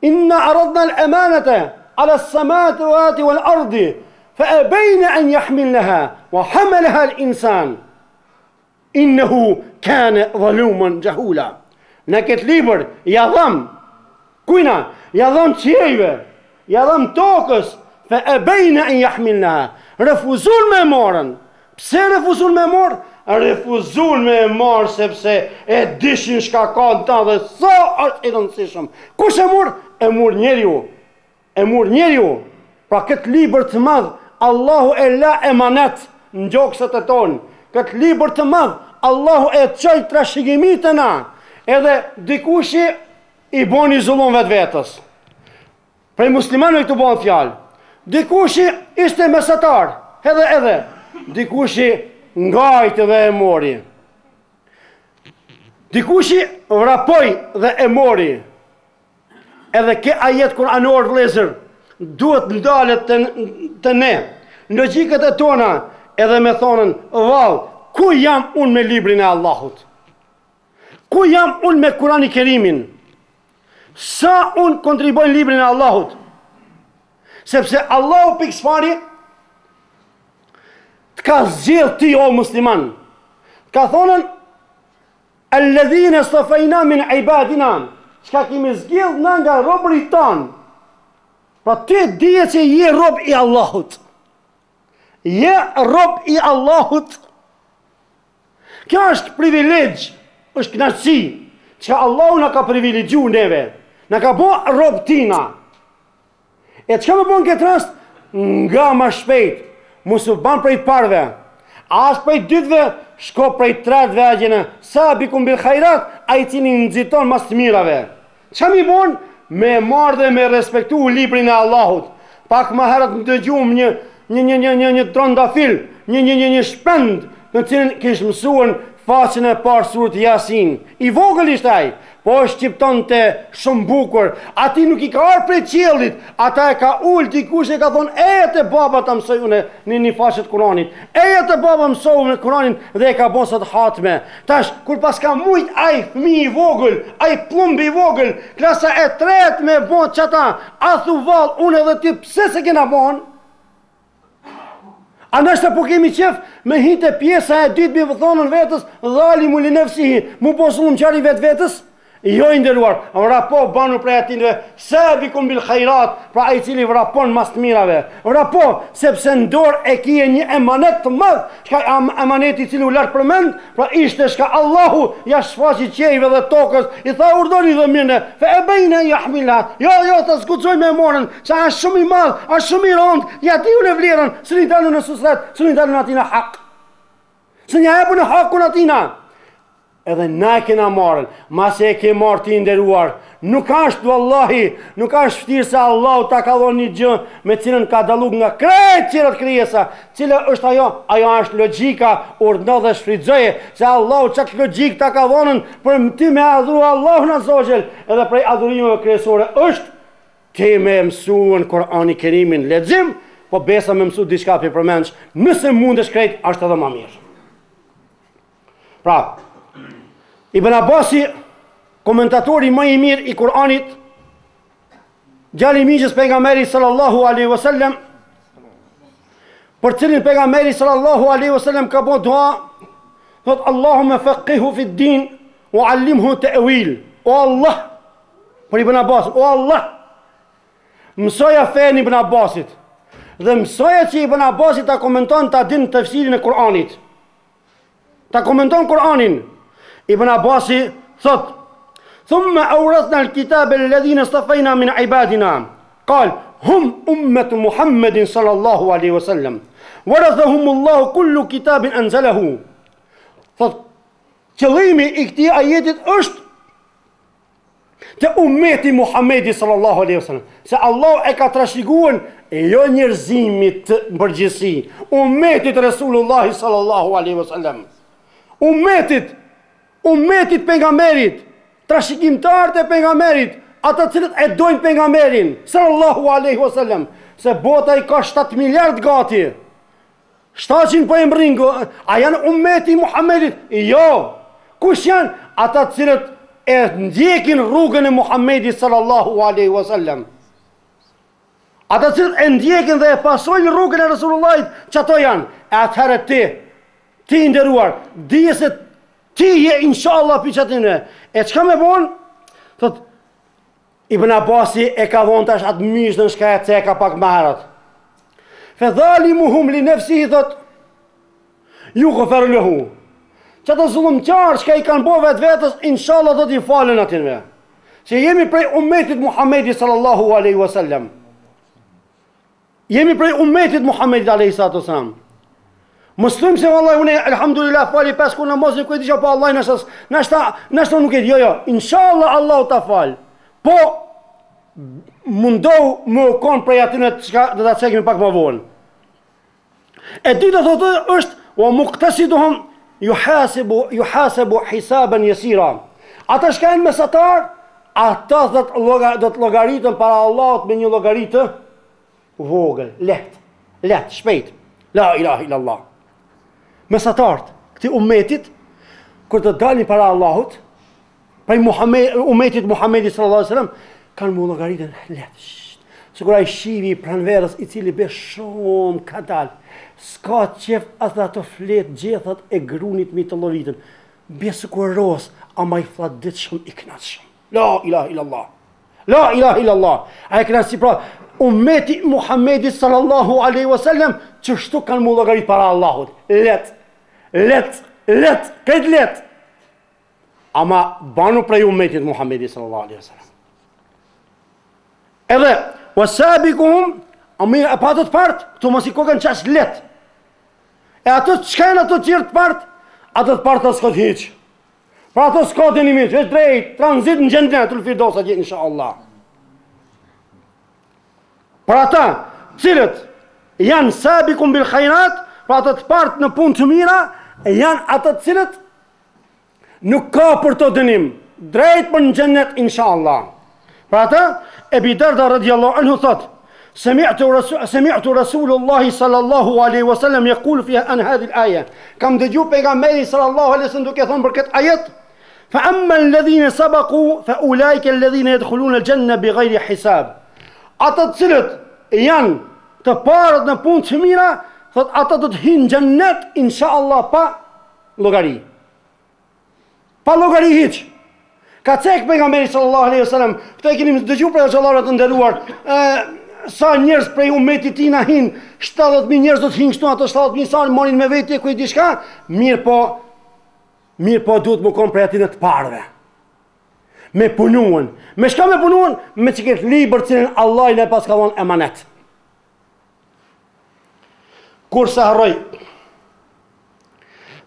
"Inna aradna al-amanata ala as-samawati wal-ardi fa abayna an yahmilnaha wa hamalaha al-insan innahu kana zaluman jahula." Në këtë libër ja dham kujna? Ja dham qiejve, ja dham tokës, fa abayna an yahmilnaha, refuzun me morën. Pse refuzun me morë? Refuzun me marë sepse e dishin shka ka në ta dhe sa është i rëndësishëm. Kush e mur? E mur njeriu. E mur njeriu. Pra këtë libër të madh Allahu e la emanet në gjokësët e tonë. Këtë libër të madh Allahu e qaj trashëgimit të na. Edhe dikushi i boni zullon vetë vetës. Prej muslimanëve këtu bon fjalë. Dikushi ishte mesatar. Edhe. Dikushi ngajt dhe e mori. Dikushi vrapoj dhe e mori. Edhe ke ajet kuranor vëllezër duhet ndalet të ne në logjikët e tona, edhe me thonën: "Vallë, ku jam unë me librin e Allahut? Ku jam unë me Kurani Kerimin? Sa unë kontriboj në librin e Allahut?" Sepse Allahu pikësfari të ka zgjidh ti o musliman. Ka thonën: "Alladhina istafayna min ibadina", çka kemi zgjidh na nga robërit tanë. Pra ti dije që je rob i Allahut. Je rob i Allahut. Kjo është privilegj, është kënaqësi që Allahu na ka privilegju neve. Na ka bo rob tina. E çka më bën këtë rast? Nga ma shpejt, mos u ban prej parve. As prej dytve, shko prej tretëve agjene. Sabiqun bil khairat, ai cili nxiton mas të mirave. Ç'a mi bon? Me marrë dhe me respektu librin e Allahut. Pak më herët më dëgjum një trondafil, një shpend, në cilin kish mësuan faqen e parë surët Yasin. I vogël ishte ai, po shqiptonte shumë bukur. Ati nuk i ka ardhur prej qiellit, ata e ka ul dikush e ka thonë, "Eja te baba ta mësoj unë në faqe të Kuranit. Eja te baba mësoj në Kuranin" dhe e ka bën sot hatme. Tash kur pas ka mujt ai fëmijë i vogël, ai plumbi i vogël, klasa e tretë me bën çata, a thu vall, unë edhe ti pse se kena bën? Andashta po kemi qef me hite pjesa e dytë me thonën vetës, dhalimu li nefsihi, mu po sullum qari vetë vetës? Jo i nderuar, vrapo banu prej atinve, sabiqun bil khairat, pra ai cili vrapon mas të mirave. Vrapo, sepse në dorë e kije një emanet të madh, shka emaneti cili u lartë përmend, pra ishte shka Allahu ja shfaqi qejve dhe tokës, i tha urdhoni dhe mine, fe e bejne jahmilat, jo, të skuqoj me morën, që është shumë i madh, është shumë i rënd, ja ti u në vlerën, së një dalu në susret, së një dalu në atina hak. Së një hebu në hakun atina. Edhe na e kena marrën, mas e ke marrë ti nderuar. Nuk ashtë vallahi, nuk ashtë ftirë se Allahu ta ka dhonë një gjë me cilën ka dallu nga krejt cilat krijesa, cila është ajo është logjika, urdhno dhe shfrytëzoje, se Allahu çak logjik ta ka dhonën për ti me adhuru Allahun azza wa jall, edhe prej adhurimeve kryesore është ti me mësuën Kur'ani Kerimin lexim, po besa me mësu diçka për përmendsh, nëse mundesh krejt është edhe më mirë. Pra, Ibn Abbasi, komentatori më i mirë i Kur'anit, djali i miqës pejgamberit sallallahu alaihi wasallam, për cilin pejgamberi sallallahu alaihi wasallam ka bërë dua, thot Allahumma faqihu fi din wa allimhu ta'wil. O Allah, për Ibn Abbas, o Allah, mësoja fen Ibn Abbasit. Dhe mësoja që Ibn Abbasit ta komenton ta din tafsirin e Kur'anit. Ta komenton Kur'anin. Ibn Abbasi thot, thumma awrathna al-kitaba alladhina istafayna min ibadina. Qal, hum ummatu Muhammedin sallallahu alaihi wasallam. Warathahum Allahu kullu kitabin anzalahu. Thot, qëllimi i këtij ajetit është të ummeti Muhammedi sallallahu alaihi wasallam. Se Allah e ka trashëguar jo njerëzimit të përgjithësi, ummetit Resulullahi sallallahu alaihi wasallam. Ummetit pejgamberit, trashëgimtarët e pejgamberit, ata cilët e dojnë pejgamberin sallallahu alaihi wasallam, se bota i ka 7 miliard gati. 700 po e mbrin, a janë ummeti Muhammedit? Jo. Kush janë? Ata cilët e ndjekin rrugën e Muhammedit sallallahu alaihi wasallam. Ata cilët e ndjekin dhe e pasojnë rrugën e Resulullahit, çato janë. E atëherë ti nderuar, dije se ti je inshallah për qatine. E çka me bon? Thot, Ibn Abbasi e ka vonë tash atë mishë në shka e ceka pak marat. Fe dhalimuhum li nefsihi, thot, ju gëferu lehu. Që të zullumqarë shka i kanë bo vetë vetës, inshallah do t'i falen atinve. Që jemi prej ummetit Muhammedi sallallahu aleyhi wasallam. Jemi prej ummetit Muhammedi aleyhi sallatu sallam. Mëslëm se vallaj, une, alhamdulillah, fali 5 kur namaz, në kujti që po Allah, nështë nuk e di, jo, inshallah Allah ta fal. Po, mundohu më konë prej atyne dhe ta cekimi pak më vonë. E dyta thotë është, wa muqtasiduhum yuhasabu hisaban yasira. Ata shka janë mesatar, ata do të llogaritën para Allahut me një llogaritë vogël, lehtë, shpejt. La ilaha illallah. Mesatarët këtij ummetit kur të dalin para Allahut, prej ummetit Muhammedit sallallahu alaihi wasallam, kanë më llogaritën lehtë. Sikur ai shivi pranverës i cili be shumë ka dalë. S'ka qef atë ato fletë gjethat e grunit mi të lovitën. Be sikur ros, ama i fladitshëm i kënaqshëm. La ilaha illallah. La ilaha illallah. Ai kënaqësi pra ummeti Muhammedit sallallahu alaihi wasallam çështu kanë më llogarit para Allahut. Let, këtë let. Ama banu prej ummetit Muhammedit sallallahu alaihi wasallam. Edhe wasabiquhum, ami e patët part, këtu mos i kokën qash let. E ato çka janë ato tjerë të partë? Ato të partë s'ka hiç. Pra ato s'ka dënimit, vetë drejt, tranzit në xhennetul firdaus atje inshallah. Pra ata, cilët janë sabiqun bil khairat, pra ata të partë në punë të mira, janë ata të cilët nuk ka për të dënim, drejt për në xhennet inshallah. Pra ata, Ebi Darda radiallahu anhu thot, سمعت رسول الله صلى الله عليه وسلم يقول فيها عن هذه الآية كم دجو بيغمبري صلى الله عليه وسلم duke thënë për këtë ajet فأما الذين سبقوا فأولئك الذين يدخلون الجنة بغير حساب. Ata të cilët janë të parët në punë të mira, thot ata do të hyjnë në xhennet inshallah pa llogari. Pa llogari hiç. Ka cek pejgamberi sallallahu alaihi wasallam, këto e keni dëgjuar për xhallarët të nderuar, sa njerëz prej umetit tina hin, 70.000 njerëz do të hinë këtu, ato 70.000 sa morin me veti ku i diçka, mirë po duhet më kon prej atyre të parëve. Me punuan. Me çka me punuan? Me çiket libër cilën Allah i na pas ka dhënë emanet. Kur sa harroj.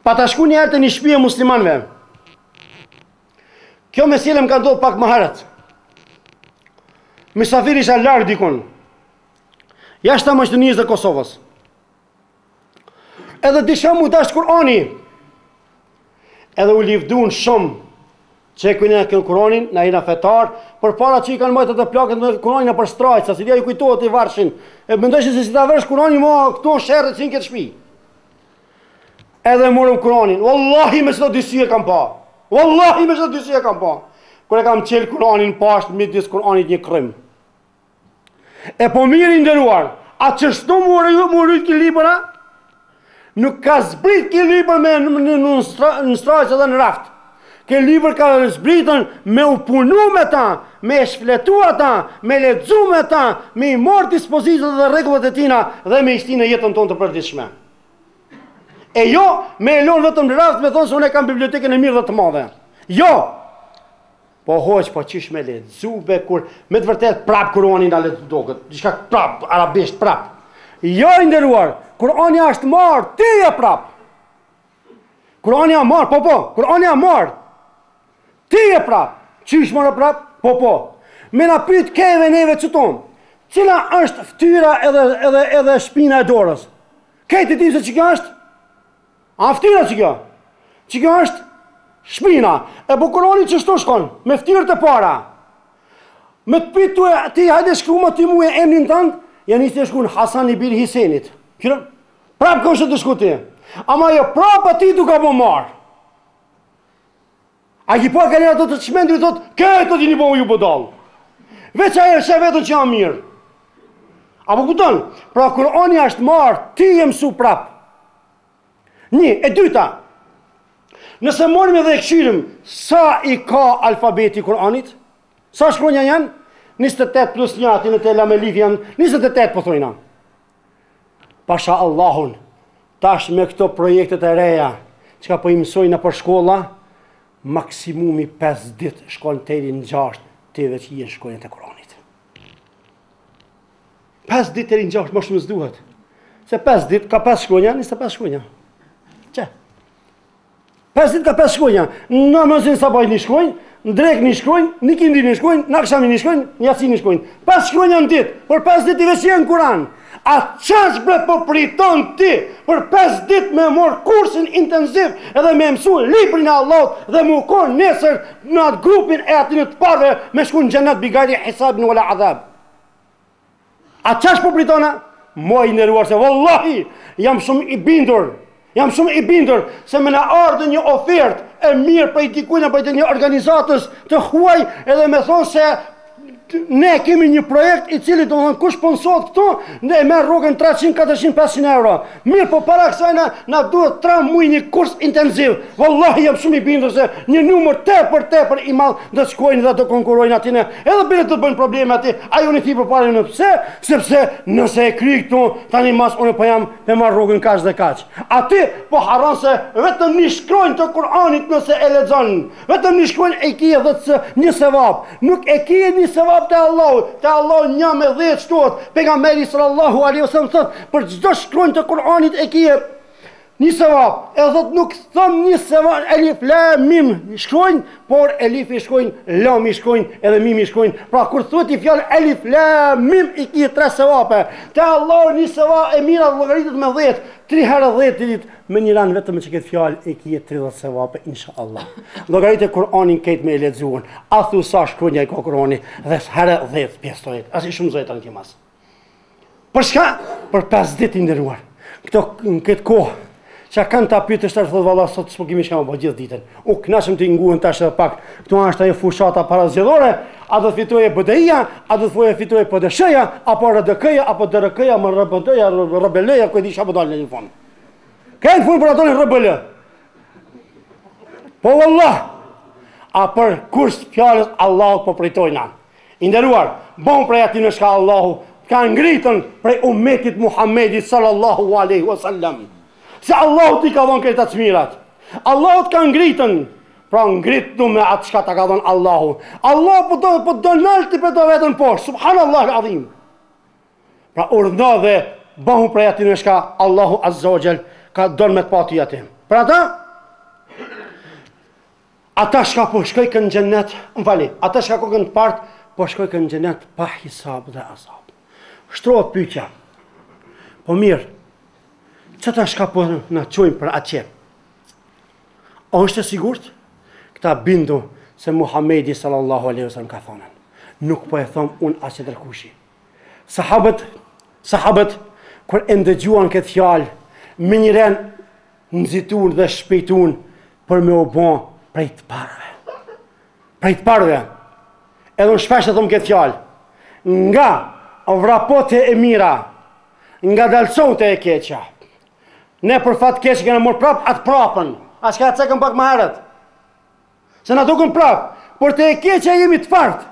Pa ta shku një herë të një shtëpi e muslimanëve. Kjo meselë më ka ndodhur pak më herët. Mysafir isha larg dikon. Jashtë maqedonisë dhe Kosovës. Edhe disha mu dash Kurani. Edhe u livduan shumë që e kujnë kënë Kuranin, na jena fetar, për para që i kanë majtë të plakët me Kuranin për strajca, si dia ju kujtohet i varshin. E mendojshin se si ta vërsh Kuranin, ma këto sherrët që në këtë shpi. Edhe morëm Kuranin. Wallahi me çdo dyshie kam pa. Wallahi me çdo dyshie kam pa. Kur e kam qelë Kuranin pashtë midis Kuranit një krym. E po mirë i nderuar, atë që shtu më rrit ki libëra, nuk ka zbrit ki libër në strajca dhe në raft. Ke libër ka zbritën me u punu me ta, me e shfletu ata, me lexu me ta, me i marrë dispozitët dhe rregullat e tina dhe me i shtinë jetën tonë të përditshme. E jo, me e lonë vetëm në raft me thonë se unë e kam bibliotekën e mirë dhe të madhe. Jo! Po hoq, po qish me lexube kur me të vërtet prap Kurani na lexu dokët, diçka prap arabisht prap. Jo i nderuar, Kurani është marr, ti e prap. Kurani a marr, po, Kurani a marr. Ti e prap. Qish marr prap? Po. Me na pyet keve neve çuton. Cila është ftyra edhe shpina e dorës? Këti di se ç'ka është? A ftyra ç'ka? Ç'ka është? Shpina, e Kurani që shto shkon, me ftyrët e para. Me të pitu e ti, hajde shkru më ti mu e emnin tënd, janë ishte shku në Hasan i bir Hisenit. Prap ka është të shku ti. Ama jo prap ati du ka po marë. A ki po e ka njëra të qmendri të thotë, këtë të një po ju bodal. Veç a e shë vetën që janë mirë. Apo kupton? Pra Kurani është marë, ti e mësu prap. Një, e dyta. Nëse morim edhe e këshyrim, sa i ka alfabeti Kur'anit? Sa shkronja janë? 28 plus 1, ati në të lamelif janë 28 po thojna. Pasha Allahun, tash me këto projektet e reja, që ka po i mësojnë për shkolla, maksimumi 5 dit shkojnë të eri në 6, të veç i jenë shkojnë të Kur'anit. 5 dit të eri në 6, më shumë s'duhet. Se 5 dit ka 5 shkronja, 25 shkronja. Që? 5 dit ka 5 shkronja, në mësin sabaj një shkronjë, në drek një shkronjë, në kindi një shkronjë, në akshami një shkronjë, në jaci një shkronjë. 5 shkronja në dit, për 5 dit i veç jenë Kur'an. A qash bre po priton ti për 5 dit me morë kursin intensiv edhe me mësu librin e Allahut dhe mu konë nesër në atë grupin e aty në të parve me shku në xhennet bigari hisabin wala adhab. A qash po pritona? Mo i nderuar se wallahi jam shumë i bindur se me na ardhë një ofertë e mirë për i dikujnë për të një organizatës të huaj edhe me thonë se ne kemi një projekt i cili do të thonë kush sponsorat këtu, ne e merr rrogën 300, 400, 500 euro. Mirë, po para kësaj na duhet 3 muaj një kurs intensiv. Wallahi jam shumë i bindur se një numër tepër i madh do të shkojnë dhe do konkurrojnë aty. Edhe bile do të bëjnë probleme aty. Ajo në tipër parë në pse? Sepse nëse e kri këtu, tani mas unë po jam të marr rrogën kaq dhe kaq. Aty po harron se vetëm një shkronjë të Kur'anit nëse e lexon. Vetëm një shkronjë e ki edhe një sevap. Nuk e ki një sevap te Allah një me 10 shtuat. Pejgamberi sallallahu alaihi wasallam thot, për çdo shkronjë të Kur'anit e kije një sevap. E thot nuk thon një sevap, elif lam mim shkojnë, por elifi shkojnë, lam i shkojnë, edhe mim i shkojnë. Pra kur thuhet i fjalë elif lam mim i ki 3 sevape. Te Allah një sevap e mira llogaritet me 10, 3 herë 10 ditë. Me një ran vetëm që këtë fjalë e ki 30 sevape inshallah. Llogaritë Kur'anin këtë me e lexuan. A thu sa shkronja i ka Kur'ani dhe herë 10 pjesë. As i shumë zot tani kemas. Për çka? Për 5 ditë i nderuar. Këto në këtë kohë që kanë ta pyetë të thotë valla sot s'po kemi shkam po gjithë ditën. U knashëm të nguhen tash edhe pak. Këtu është ajo fushata parazgjedhore, a do të fitoje BDI-ja, a do të fitoje PDSH-ja, apo RDK-ja, apo DRK-ja, më RBD-ja, RBL-ja, ku e di çfarë po dalin në fund. Kanë fund për ato në RBL. Po wallah. A për kurs fjalës Allahu po pritojna. I nderuar, bon prej atij në shka Allahu ka ngritën prej ummetit Muhammedit sallallahu alaihi wasallam. Se Allahu ti ka dhënë këta çmirat. Allahu ka ngritën. Pra ngritnu me atë çka ta ka dhënë Allahu. Allahu po do nalti për të vetën poshtë. Subhanallahu alazim. Pra urdhno dhe bëhu prej atij në shka Allahu azza wa jall ka dhënë me të pati atë. Pra ata shka po shkoj kënë xhennet, m'fali, ata shka ko kënë part, po shkoj kënë xhennet pa hisab dhe azab. Shtrohet pyetja. Po mirë, çeta shka po na çojmë për atje. A është e sigurt? Këta bindu se Muhamedi sallallahu alaihi wasallam ka thonë. Nuk po e thom unë as e dërkushi. Sahabët kur e ndëgjuan këtë fjalë, me një ren nxituan dhe shpejtuan për me u bë prej të parëve. Prej të parëve. Edhe unë shpesh e thom këtë fjalë. Nga vrapote e mira, nga dalësote e keqa. Ne për fat keq kena marrë prap atë prapën. As ka cekën pak më herët. Se na dukën prap, por te e keqja jemi të fartë.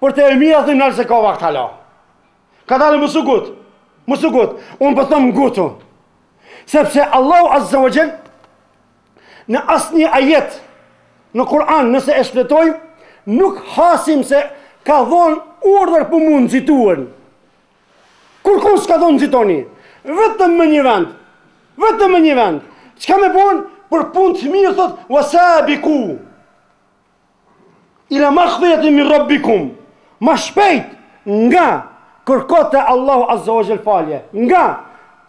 Por te e mira thënë nalë se ka vakt hala. Ka dalë më sugut. Unë po them gutu. Sepse Allahu azza wa jall në asnjë ajet në Kur'an nëse e shpletojmë, nuk hasim se ka dhonë urdhër për mund nxituan. Kur s'ka dhonë nxitoni? Vetëm më një vend. Çka me bon? Për punë të mirë thot wasabiku ila maghfiratin min rabbikum. Ma shpejt nga kërkote Allahu azza wa jall falje. Nga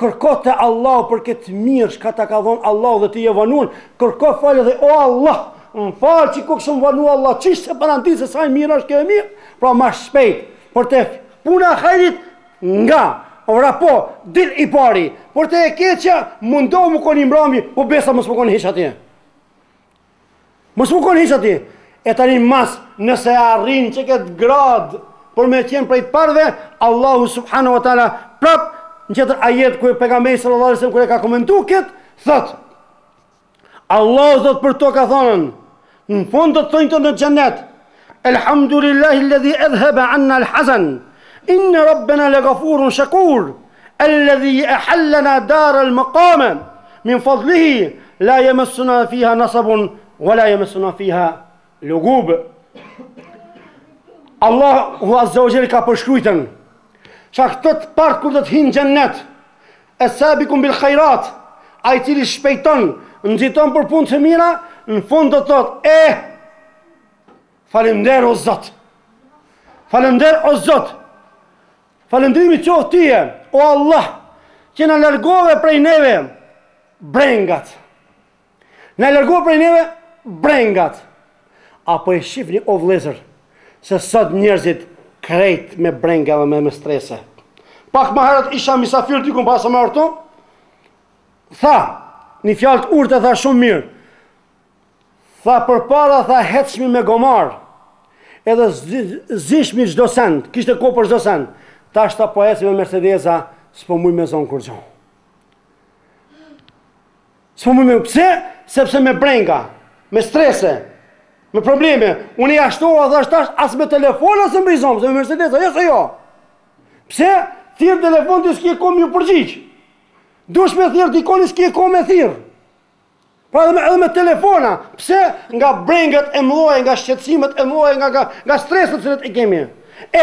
kërkote Allahu për këtë mirë shka ta ka dhonë Allahu dhe ti e vanuan, kërko falje dhe o Allah, më falë që kokë shumë vanu Allah, qishë se paranti se saj mirë është kjo e mirë, pra ma shpejt, për të puna hajrit nga, rapo, dit i pari, për të e keqja, mundohë më koni mbrami, po besa mësë më koni hish atje. E tani mas, nëse arrin që këtë gradë, për me qenë prej të parve, Allahu subhanahu wa ta'ala, prap, në qëtër ajet kërë pejgamberi sallallahu alaihi wasallam kërë ka komentu këtë, thot, Allah thot për to ka thonën, në fund të thonjë të në gjennet, Elhamdulillahi alladhi adhhaba anna al-hazan, inna rabbana laghafurun shakur, alladhi ahallana dar al-maqama, min fadlihi, la yamassuna fiha nasabun, wa la yamassuna fiha lugub. Allahu azza wa jalla ka përshkruajtën që këtë të partë kur të të hinë gjennet, e sabikum bil khajrat, a i cili shpejton, nxiton për punë të mira, në fund të thot, falemder o Zot, falemderimi qoftë tyje, o Allah, që në largove prej neve, brengat, apo e shifni o vlezër, se sot njerëzit krejt me brenga dhe me strese. Pak më herët isha misafir t'i pasa me orto, tha, një fjallë të urte tha shumë mirë, tha për para tha heqmi me gomar, edhe zishmi gjdo send, kishte ko për gjdo send, ta shta po eci me Mercedesa, s'po muj me zonë kur gjo. Pse? Sepse me brenga, me strese, me probleme, unë i ashtoha dhe ashtash as me telefon as me zonë, se me Mercedesa, jesë jo. Pse? Thirë telefon të s'ki e kom ju përgjigj. Dush me thirë t'i koni s'ki e kom e thirë. Pra edhe me telefona. Pse? Nga brengat e mloj, nga shqetsimet e mloj, nga streset që i kemi. E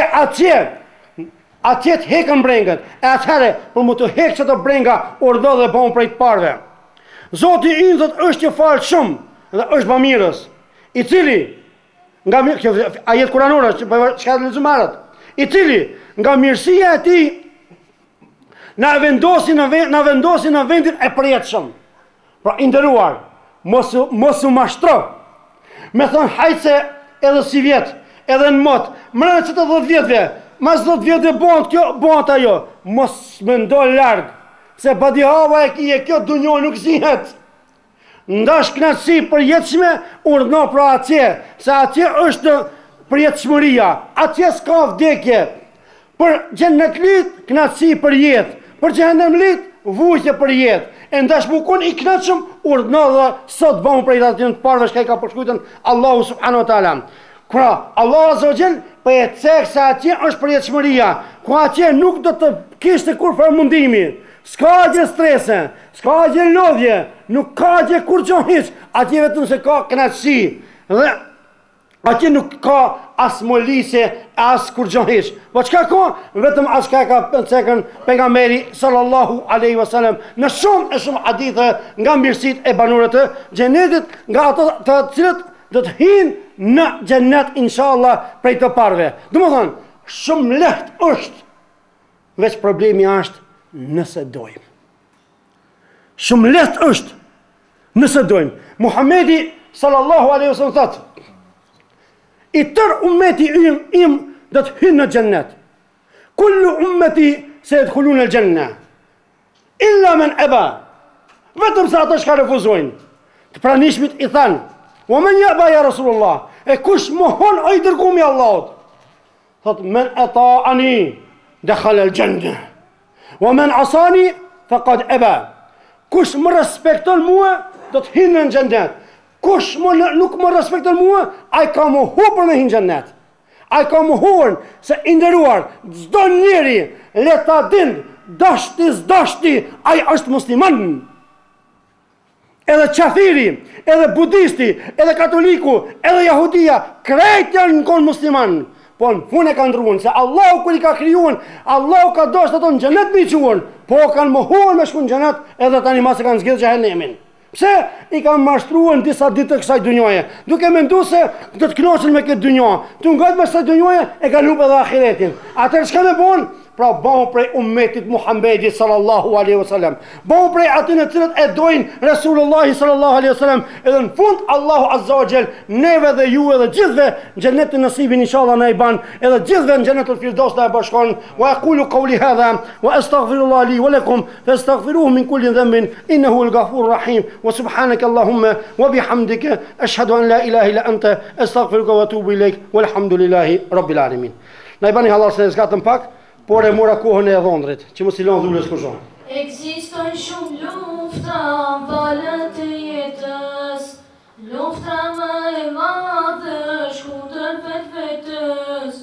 atjet hekën brengat. E atëhere, për më të hekë që të brenga, ordo dhe bon prej të parve. Zoti im thot është që falë shumë dhe është bamirës, i cili nga kjo ajet kuranore çka lexojmë marrët, i cili nga mirësia e tij na vendosi në vendin e përjetshëm. Pra i nderuar, mos u mashtro. Me thon hajse edhe si vjet, edhe në mot, mbrëmje çto 10 vjetëve, mas 10 vjetëve bëhet ajo, mos mendo larg, se badihava e kjo dunjë nuk zihet. Ndash knatësi përjetshme, urdhno pra atje, se atje është përjetshmëria, atje s'ka vdekje. Për xhenetlit knatësi për jetë, për xhenemlit vujtje për jetë. E ndash bukon i knatshëm, urdhno dhe sot bëmu për i të parëve shka i ka përshkujtën Allahu subhanahu wa taala. Pra, Allah azza wa jall për e cek se atje është përjetshmëria, ku atje nuk do të kishte kur përmundimi. S'ka gjë strese, s'ka gjë lodhje, nuk ka gjë kur gjo hiq, atje vetëm se ka knatësi, dhe atje nuk ka as molise, as kur gjo hiq. Po qka ka? Vetëm as ka cekën pejgamberi sallallahu alaihi wasallam në shumë hadithe nga mirësit e banorëve të xhenetit, nga ato të cilët do të hinë në xhenet inshallah prej të parve. Domethënë, shumë lehtë është, veç problemi është nëse dojmë. Shumë lehtë është nëse dojmë. Muhamedi sallallahu alaihi wasallam thotë: i tër ummeti im do të hynë në xhennet. Kullu ummeti sayadkhuluna al-janna illa man aba. Vetëm sa ata që refuzojnë. Të pranishmit i thanë: "Wa man yaba ya Rasulullah?" E kush mohon o i dërgumi Allahut? Thotë: "Men ata'ani dakhala al-janna. Wa man asani faqad aba." Kush më respekton mua do të hynë në xhennet. Kush nuk më respekton mua, ai ka mohuar me hynë në xhennet. Ai ka mohuar se i nderuar çdo njeri le ta din, dashti s'dashti, ai është musliman. Edhe qafiri, edhe budisti, edhe katoliku, edhe jahudia, krejt janë në konë musliman. Po në punë e ka ndruan, se Allahu kër i ka kryuan, Allahu ka doshtë ato në xhenet me i quan, po kanë mohuar me shku në xhenet, edhe tani mas e kanë zgjidhur xhenemin. Pse i kanë mashtruar disa ditë të kësaj dunjoje, duke menduar se do të kënaqen me këtë dunjë. Tu ngat me kësaj dunjoje e kanë humbur edhe ahiretin. Atëherë çka më bën? Pra bëhu prej ummetit Muhammedit sallallahu alaihi wasallam. Bëhu prej atyre të cilët e dojnë Resulullahi sallallahu alaihi wasallam. Edhe në fund Allahu azza wa jall neve dhe ju edhe gjithve xhenetin nasibin inshallah na i ban, edhe gjithve në xhenetul firdaus na e bashkon. Wa aqulu qawli hadha wa astaghfirullah li wa lakum fastaghfiruhu min kulli dhanbin innahu al-ghafurur rahim. Wa subhanaka allahumma wa bihamdika ashhadu an la ilaha illa anta astaghfiruka wa atubu ilaik. Walhamdulillahi rabbil alamin. Na i bani halal se zgatëm pak. Por e mora kohën e dhondrit, që mos i lanë dhulës kushon. Ekziston shumë lufta valët e jetës, lufta më e madhe shkundër vetës.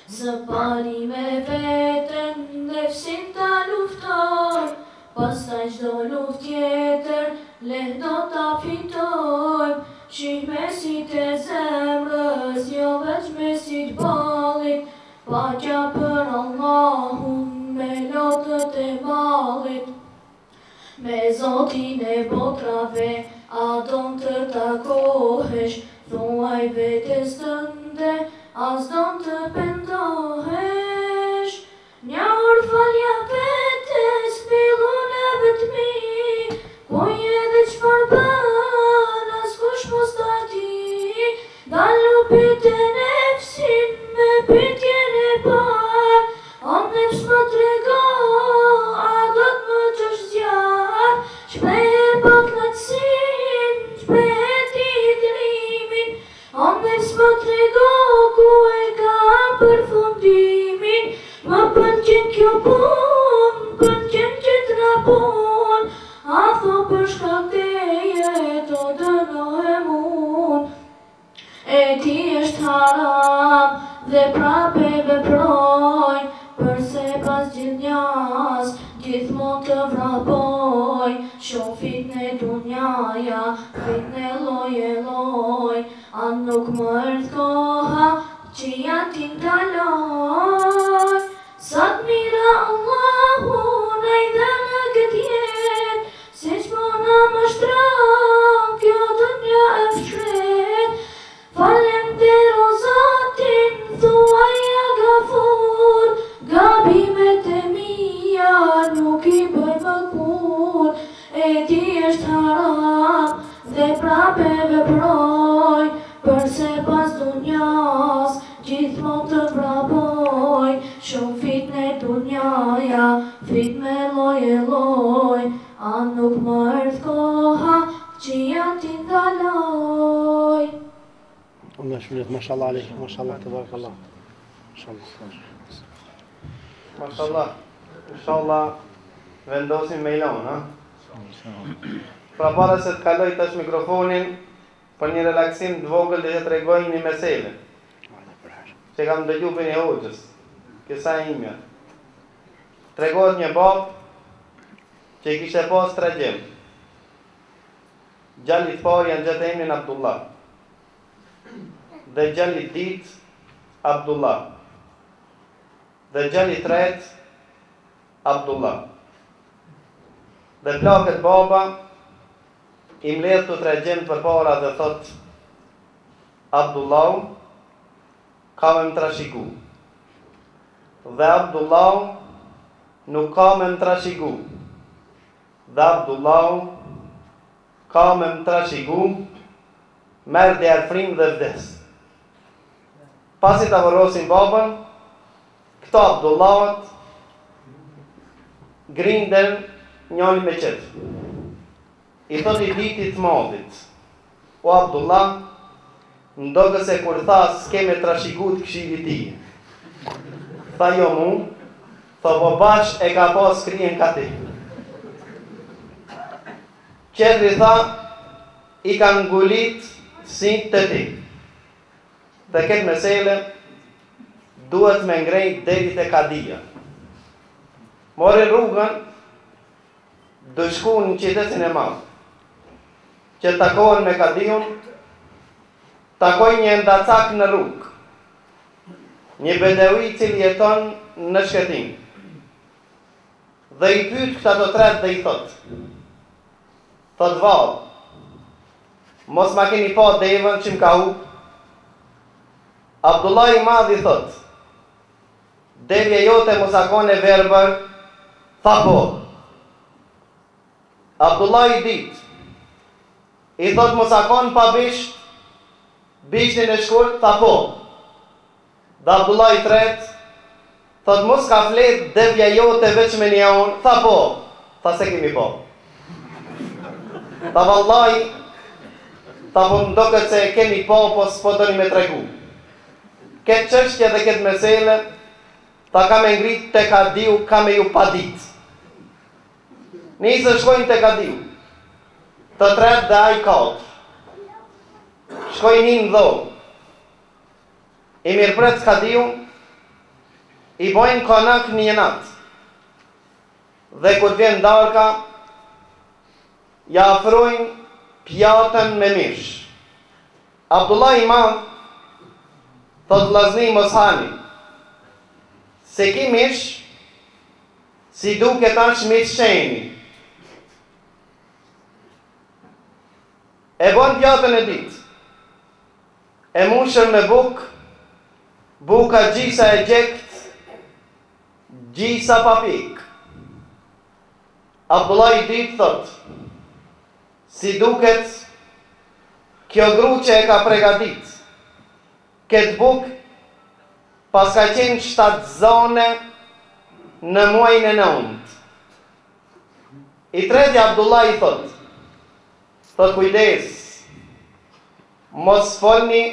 Së pari me vetën nefsin ta lufton, pastaj çdo luftë tjetër leh do ta fitojmë. Shih mesit e zemrës, jo veç mesit ballit. Paqja për Allahun me lotët e mallit. Me Zotin e botrave a don të takohesh, thuaj vetes tënde as don të pendohesh. Një orë falja vetes mbilun e vetmi, ku je dhe qfar bën as kush mos ta di. Dalu pite nefsin me pytjen e par, o nefs më trego, a do të më qësh zjarë. Shpehe pak knatësin, shpehe ti dhrimin, o nefs më trego, ku e ka përfundimin. Më pëlqen kjo pun, pëlqen qëtra pun, a tho për shkak teje të dënohem unë. E ti është haram dhe prape veproj, përse pas gjithnjas gjithmon të vrapoj. Shumë fitne dunjaja, fitne loj e loj, a nuk më erdh koha që janë ti ndaloj. Sa të mira Allahu na i dha në këtë jetë, se që nga më shtran, kjo dënja e fshret. Falendero Zotin, thuaj ja Gafur, gabimet e mia nuk i bëj më kur. E ti është haram dhe prape veproj, përse pas dunjas gjithmonë të vrapoj. Shumë fit në dunjaja, fit me loj e loj, a nuk më erdh koha që janë t'i ndaloj. Allah shpëlet, mashallah alejk, mashallah tabarakallah. Mashallah. Mashallah. Inshallah vendosim me ilon, ha? Pra para se të kaloj tash mikrofonin për një relaksim të vogël dhe të tregoj një mesele që kam dëgju për një hoxhës, kësa imja. Tregohet një bab që i kishte pas 3 gjem. Gjalli i parë janë gjatë emrin Abdullah, dhe gjalli i dytë Abdullah, dhe gjalli i tretë Abdullah. Dhe plakët baba i mledh të 3 gjem për para dhe thot: Abdullah ka me më trashiku, dhe Abdullah nuk ka me më trashiku, dhe Abdullah ka me më trashiku, merë dhe arfrim dhe vdes. Pasi të vërosin babën, këto Abdullahët grinden njëni me qetë. I thot i ditit madhit: O Abdullah, ndogë se kur tha s'ke me trashikut këshili ti. Tha jo mu, tha po bash e ka pas kryen ka ti. Qedri tha, i ka ngulit si të ti. Dhe këtë mesele duhet me ngrejt deri te kadia. Mori rrugën, dëshku në qytetin e madh, që takohen me kadiun, takoj një ndacak në rrugë, një bedevi cili jeton në Shketim, dhe i pyet këta të tret dhe i thot: vallë, mos ma keni pa devën që m'ka hu? Abdullah i madh i thot: devja jote mos akone verbër? Tha po. Abdullah i dit i thot: mos akon pa bisht, bishtin e shkurt? Tha po. Dhe Abdullah i tret thot: mos ka flet devja jote veç me një unë? Tha po. Tha se kemi po. Tha vallahi, tha po mdoket se kemi po, po s'po doni me tregu. Këtë çështje dhe këtë mesele, ta ka me ngrit të kadiu, ka me ju pa dit. Nisë shkojnë të kadiu, të tret dhe aj 4. Shkojnë një në dhomë. I mirëpret kadiu, i bojnë konak një natë. Dhe kur vjen darka, ja afrojnë pjatën me mish. Abdullah i madh thot: vllazni mos hani, se ki mish, si duke tash mish qeni. E bon pjatën e dit, e mushën me buk, buka gjisa e gjekt, gjisa papik. Abdullah i dit thot: si duket, kjo gru që e ka pregadit, këtë buk, pas ka qenë 7 zone në muajin e 9. I treti Abdullah i thot: kujdes, mos folni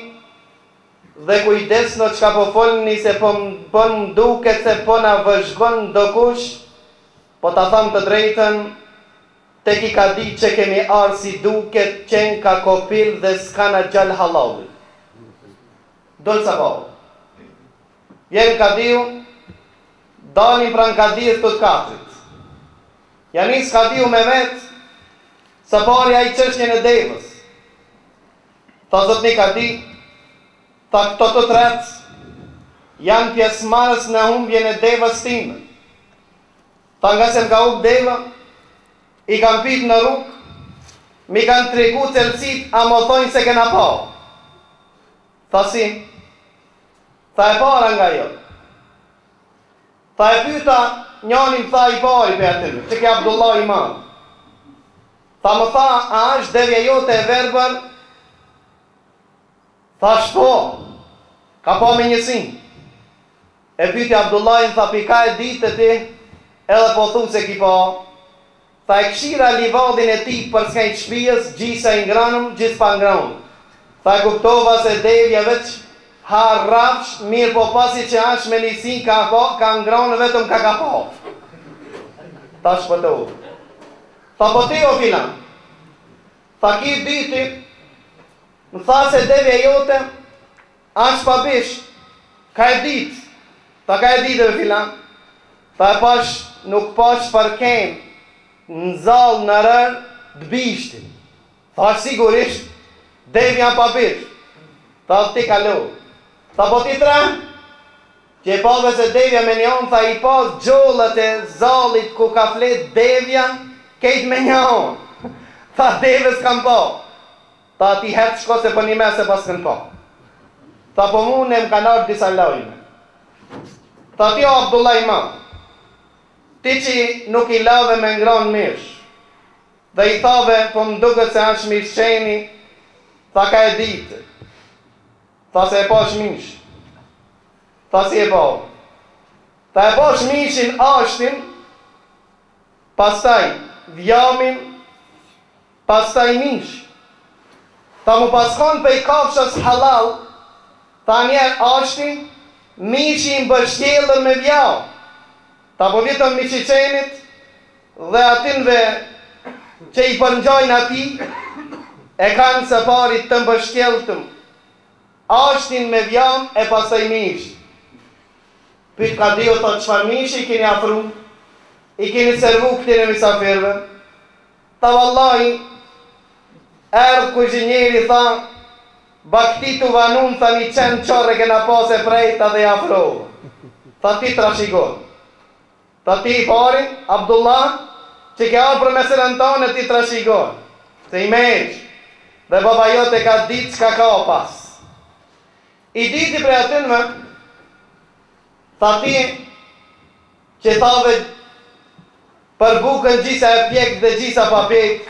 dhe kujdes në qka po folni, se po më duket se po na vëzhgon do kush, po ta tham të drejtën, tek i ka di që kemi arë si duket qenë ka kopil dhe s'ka na gjallë halalli. Dojtë sa po. Vjen kadiu, dalin pran kadijës të katrit. Janis kadiu me vetë, sa pari a i qështjën e devës. Tha zotni kadi, tha këto të tret janë pjesmarës në humbjen e devës time. Tha nga se m'ka up deva, i kam pit në rrugë, mi kanë tregu cilësit, a më thonjë se kena pa. Tha si? Tha e para nga jo. Tha e pyta, njanin tha i pari për atyre, që ke Abdullah i madhë. Tha më tha, a është devja jote e verbër? Tha shpo, ka pa me njësin. E pyti Abdullahin, tha pika e ditë të ti, edhe po thu se ki pa. Tha e këshira livadin e ti për skajt shpijës, gjisa i ngranëm, gjis pa ngranëm. Tha e kuptova se devja veç har rafsh, mirë po pasi që ashtë me njësin ka ngranë vetëm ka pa. Tha shpëtohu. Tha po ti o filan, tha ki diti, më tha se devja jote, ashtë pa bish, ka e ditë, tha ka e ditë e filan, tha e pash, nuk pash përken, në zalë në rërë, dëbishti, tha sigurisht, devja pa bish, tha ti kalohë, tha po ti tre, që e pave se devja me njën, tha i pas gjollët e zalit ku ka flet devja, kejt me njën. Tha devës kam pa. Tha ti hetë shko se për një mes e pas kën pa. Tha po mu ne më kanë ardhë disa lajme. Tha ti o Abdullah i ma, ti që nuk i lave me ngranë mish, dhe i thave po më duke se është mishqeni, tha ka e ditë. Tha se e pa shmish. Tha si e pa. Tha e pa shmishin ashtin, pastaj vjamin, pastaj mish. Tha mu paskon për i kafshës halal, tha njerë ashtin, mishi më bështjellën me vjam. Tha po vitën mishiqenit, dhe atinve që i përngjojnë ati, e kanë së parit të mbështjellëtëm, ashtin me vjam e pastaj mish. Pyt ka dio të qëfar mishi i keni afru, i keni servu këtire misafirve. Ta vallahi, erdhë kuzhinjeri tha, bakti të vanun, tha një qenë qore kena pase prejta dhe i afrovë. Tha ti trashigon. Tha ti i pari, Abdullah, që ke arë për meselën tonë ti trashigon. Se i meqë, dhe baba jote ka ditë qka ka pas. I diti për atynve, tha ti që thave për bukën gjisa e pjek dhe gjisa pa pjek,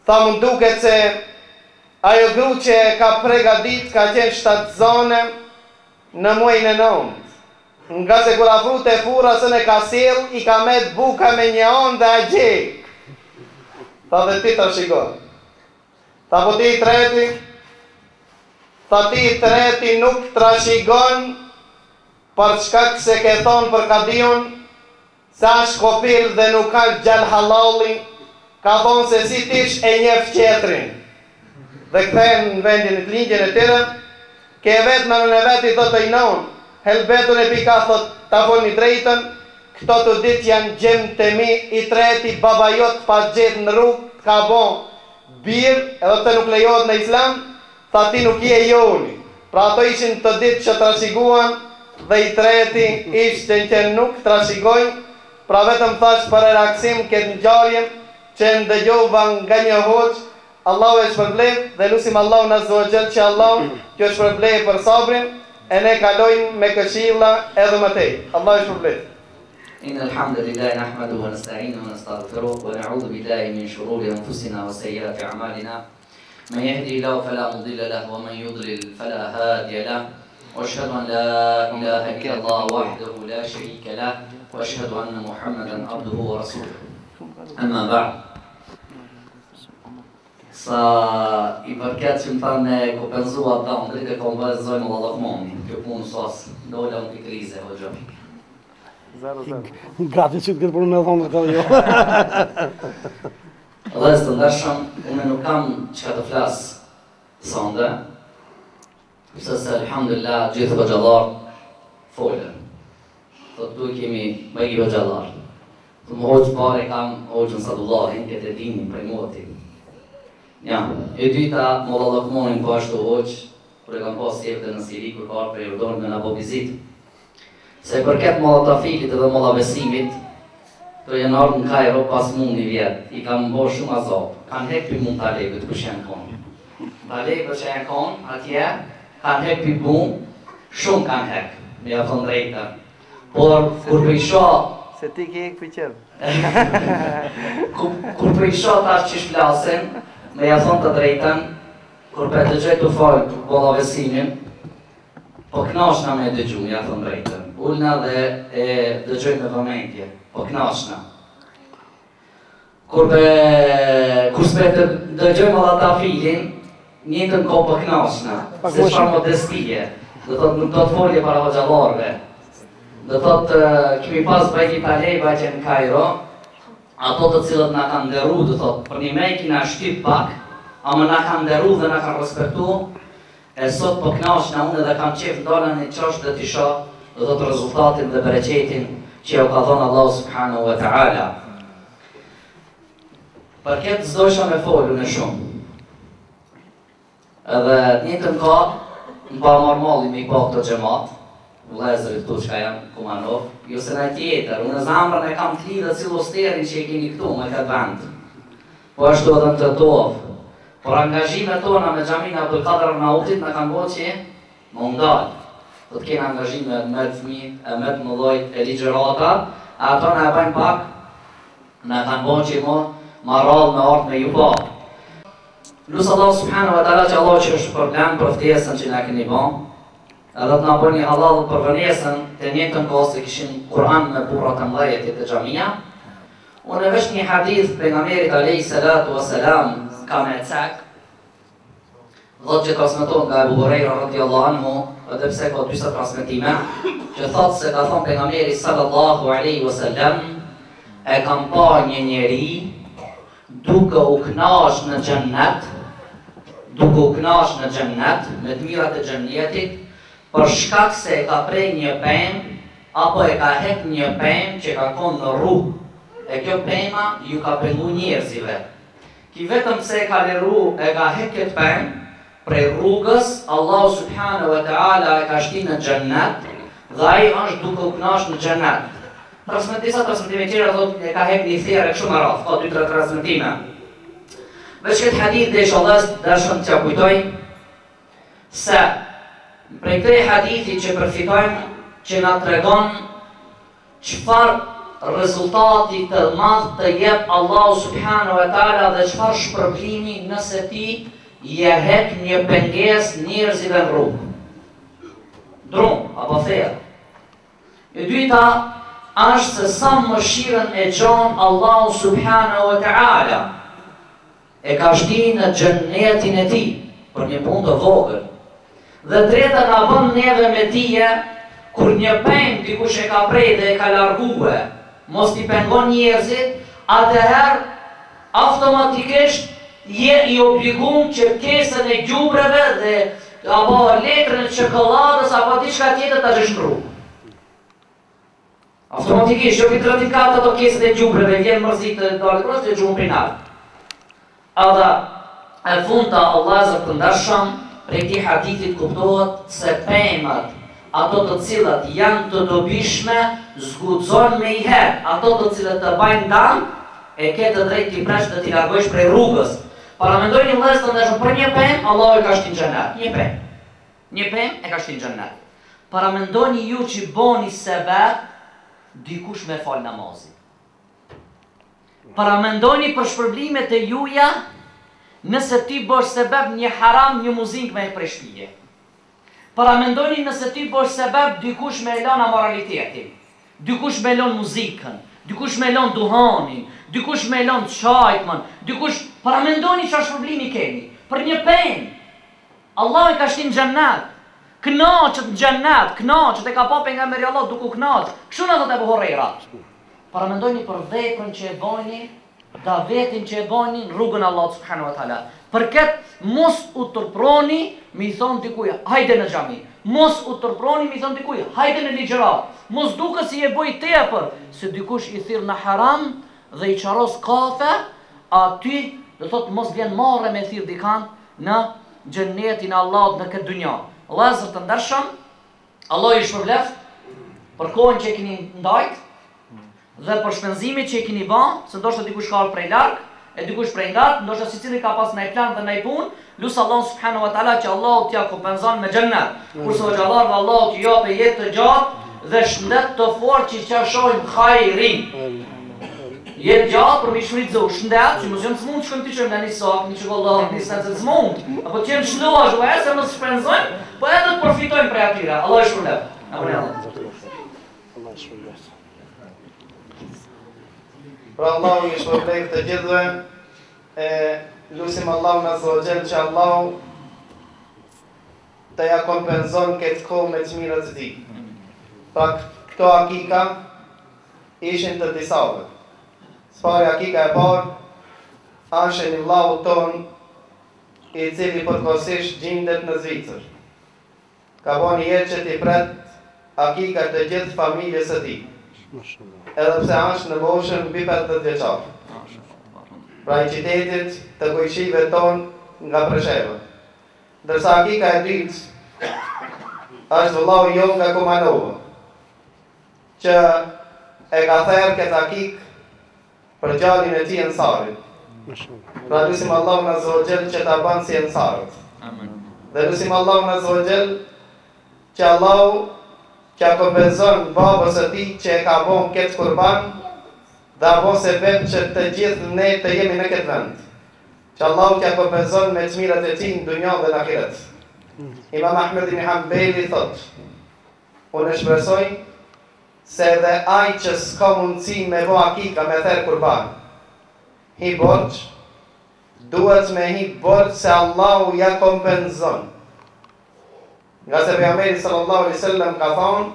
tha më duket se ajo gru që ka pregadit ka qenë 7 zone në muajnë e 9. Nga se kur afru të fura së në ka sel, i ka met buka me një anë dhe a gjek. Tha dhe ti të shikon. Tha po ti i treti, tha ti i treti nuk trashigon për shkak se ke thonë për kadion sa është kopil dhe nuk ka gjall halali, ka thonë se si tish e njef qetrin. Dhe këthejnë në vendin e të lingjën e tyre, ke vetë në në vetë i thotë i non, helbetun e pika thotë ta folni drejtën, këto të ditë janë gjemë të mi, i treti baba jotë pa gjithë në rrugë, ka bon birë, edhe të nuk lejohet në islam, tha ti nuk je joni. Pra ato ishin të ditë që trashiguan dhe i treti ishte që nuk trashigojnë, pra vetëm thash për e raksim këtë ngjarje që ndëgjova nga një hoqë, Allahu e shpërblej dhe lusim Allahu në zogjel që Allahu kjo shpërblej për sabrin, e ne kalojnë me këshilla edhe më tej. Allahu e shpërblej. إن الحمد لله نحمده ونستعينه ونستغفره ونعوذ بالله من شرور أنفسنا وسيئات أعمالنا من يهدي الله فلا مضل له ومن يضلل فلا هادي له وأشهد أن لا إله إلا الله وحده لا شريك له وأشهد أن محمدا عبده ورسوله أما بعد sa I përket që më thanë e ko pensua ta më drejtë e kom vëzojnë më lalakmoni, kjo punë sos, dole më të krize, o gjë. Gati që të këtë punë në thonë këtë jo. Dhe së të ndërshëm, unë nuk kam që ka të flasë sonde, pëse se alhamdulillah gjithë vëgjallar folën. Të tu kemi bëgi vëgjallar. Të më hoqë pare kam hoqën Sadullahin, këtë e dinin prej motin. Ja, e dyta më lalakmonin po ashtu hoqë, për e kam pas jefte në Siri, kër ka arë për e urdorën me në po vizitë. Se përket molla tafilit edhe molla besimit, Këto janë ardhur në Kairo pas mundi vjet, i kam bërë shumë azab. Kanë hek pi mund talebët kush janë konë. Talebët që janë konë, atje, kanë hek pi bum, shumë kanë hek, me ja thonë drejtën. Por, kur për i shoh, Se ti ke hek për qërë. kur për i shoh tash që shflasin, me ja thonë të drejtën, kur për të dëgjoj të falë bolla besimin, po knashna me dëgju, ja thonë drejtën. Ullna dhe e dëgjoj me vëmendje, po knashna. Kur s'pe të dëgjojmë edhe ta filin, njëtën ko po knashna, se çfarë modestie. Do thotë nuk do të folje para hoxhallarëve. Do thotë kemi pas bajti taleba që në Kairo, ato të cilët na kanë nderu, do thotë për një mej kina shtyp pak, ama na kanë nderu dhe na kanë respektu, e sot po knashna unë edhe kam qef ndolla në qosh dhe t'i shoh, do thotë rezultatin dhe bereqetin që ja u ka thonë Allahu subhanahu wa ta'ala. Për këtë s'dojsha me folu në shumë. Edhe njëtën ka, më pa normali me i pa këto gjemat, vlezërit tu që ka janë Kumanov, jo se në tjetër, unë zamrën e kam t'li dhe cilë osterin që i keni këtu me këtë vend. Po ashtu edhe në të tovë. Por angazhime tona me Xhamin Abdul Qadir Arnautit në kanë bo që më ndalë. Do të kena angazhime me të fëmijë, me të mëdhojt e ligjërata, ato në e bajnë pak, në kanë bo që ma rallë me ardhë me ju pa. Lusë Allah subhanahu wa ta'ala që Allah që është problem për ftesën që na keni bon, edhe të na bërë një halal për vënesën të njëtën kohë se kishin Kur'an me burra të mdhajetit e xhamia. Unë e vesh një hadith për nga merit alayhi salatu wa salam ka me cek, dhëtë që transmeton nga Ebu Hurajra radiallahu anhu, edhe pse ka 2 transmetime, që thotë se ka thonë për nga merit sallallahu alaihi wa sallam, e kam pa një njeri duke u knash në xhennet, me të mirat e xhennetit, për shkak se e ka prej një pemë, apo e ka hek një pemë që ka konë në rrugë, e kjo pema ju ka pengu njerëzive. Ki vetëm se e ka liru e ka hek këtë pemë, prej rrugës, Allahu subhanahu wa ta'ala e ka shti në xhennet, dhe ai është duke u knash në xhennet. Disa transmetime tjera thotë e ka hek një therë e kështu më radhë, ka 2-3 transmetime. Veç këtë hadith dhe inshallah dashëm t'ja kujtoj se prej këtij hadithi që përfitojmë që na tregon çfarë rezultati të madh të jep Allahu subhanahu wa taala dhe çfarë shpërblimi nëse ti je hek një pengesë njerëzive në rrugë. Drum apo therë. E dyta është se sa mëshirën e gjon Allahu subhanahu wa ta'ala e ka shti në xhennetin e tij për një punë të vogël. Dhe treta na bën neve me tije kur një pemë dikush e ka prej dhe e ka largue, mos t'i pengon njerëzit, atëherë automatikisht je i obliguar që pjesën e gjubreve dhe apo letrën e çokoladës apo diçka tjetër ta zhësh në rrugë. Automatikisht, jo këtë radikat ato pjesët e gjubreve, vjen mërzit të dalë kërës të gjumë prinar. Edhe, e funda Allah zë të ndashëm, prej këtij hadithit kuptohet se pemat, ato të cilat janë të dobishme, zgudzon me i herë, ato të cilat të bajnë dam, e ke të drejt t'i presh dhe t'i largojsh prej rrugës. Paramendoj një vëllezër të ndashëm për një pemë, Allah e ka shtin xhennet. Një pemë e ka shtin xhennet. Paramendoni ju që boni sebeb dikush me fal namazin. Paramendoni për shpërblimet e juja nëse ti bësh sebeb një haram, një muzikë me e prej shtëpie. Paramendoni nëse ti bësh sebeb dikush me elon amoralitetin, dikush me elon muzikën, dikush me elon duhanin, dikush me elon çajtmën, dikush paramendoni çfarë shpërblimi keni për një penë. Allah e ka shtin xhennet. Knaqët në xhennet, knaqët e ka pa pejgamberi Allah duke knaqë. Kështu na thotë Ebu Hurajra. Paramendoni për veprën që e bëni, davetin që e bëni në rrugën e Allahut subhanahu wa taala. Për këtë mos u turproni, mi thon dikujt, hajde në xhami. Mos u turproni, mi thon dikujt, hajde në ligjërat. Mos duket si e bëj tepër, se dikush i thirr në haram dhe i çarros kafe, aty do thotë mos vjen marrë me thirr dikan në xhennetin e Allahut në këtë dynjë. Vëllezër të ndershëm, Allah i shpërbleft për kohën që e keni ndajt dhe për shpenzimin që e keni bën, se ndoshta dikush ka ardhur prej larg, e dikush prej ngat, ndoshta secili ka pas ndaj plan dhe ndaj punë, lut Allah subhanahu wa taala që Allahu t'ia kompenzon me xhennet. Kurse xhallar dhe Allahu t'i japë jetë të gjatë dhe shëndet të fortë që t'ia shohim khairin. Jetë gjatë për mi shfrytëzu shëndet, që mos jam të smund shkojmë ti çojmë tani sot, në çokoladë, në instancë të smund, apo të jem shëndosh, apo se mos shpenzojmë, po edhe të përfitojmë prej atyre. Allah e shpërblet. Allah shpërblet. Pra Allahu i shpërblet të gjithëve, e lusim Allahun azza wa jall që Allahu të ja kompenzon këtë kohë me të mirat e tij. Pra këto akika ishin të disave. Sfari akika e parë është një vllau ton i cili përkohësisht gjendet në Zvicër. Ka bën një jetë që t'i pret akika të gjithë familjes së tij. Edhe pse është në moshën mbi 50 vjeçar. Pra i qytetit të kujshive ton nga Presheva. Ndërsa akika e dytë është vëllau jon nga Kumanova, që e ka thërë këtë akik për gjallin e tij Ansarit. Pra lusim Allahun azza wa jall që ta bën si Ansarët. Amen. Dhe lusim Allahun azza wa jall që Allahu që kompenzon babës së tij që e ka bën këtë kurban dhe apo sebeb që të gjithë ne të jemi në këtë vend. Që Allahu t'ia kompenzon me çmirat e tij në dunjë dhe në ahiret. Imam Ahmed ibn Hanbali thot: unë shpresoj se edhe ai që s'ka mundësi me bë akika me thërë kurban, hi borç, duhet me hi borç se Allahu ja kompenzon. Nga se pejgamberi sallallahu alaihi wasallam ka thonë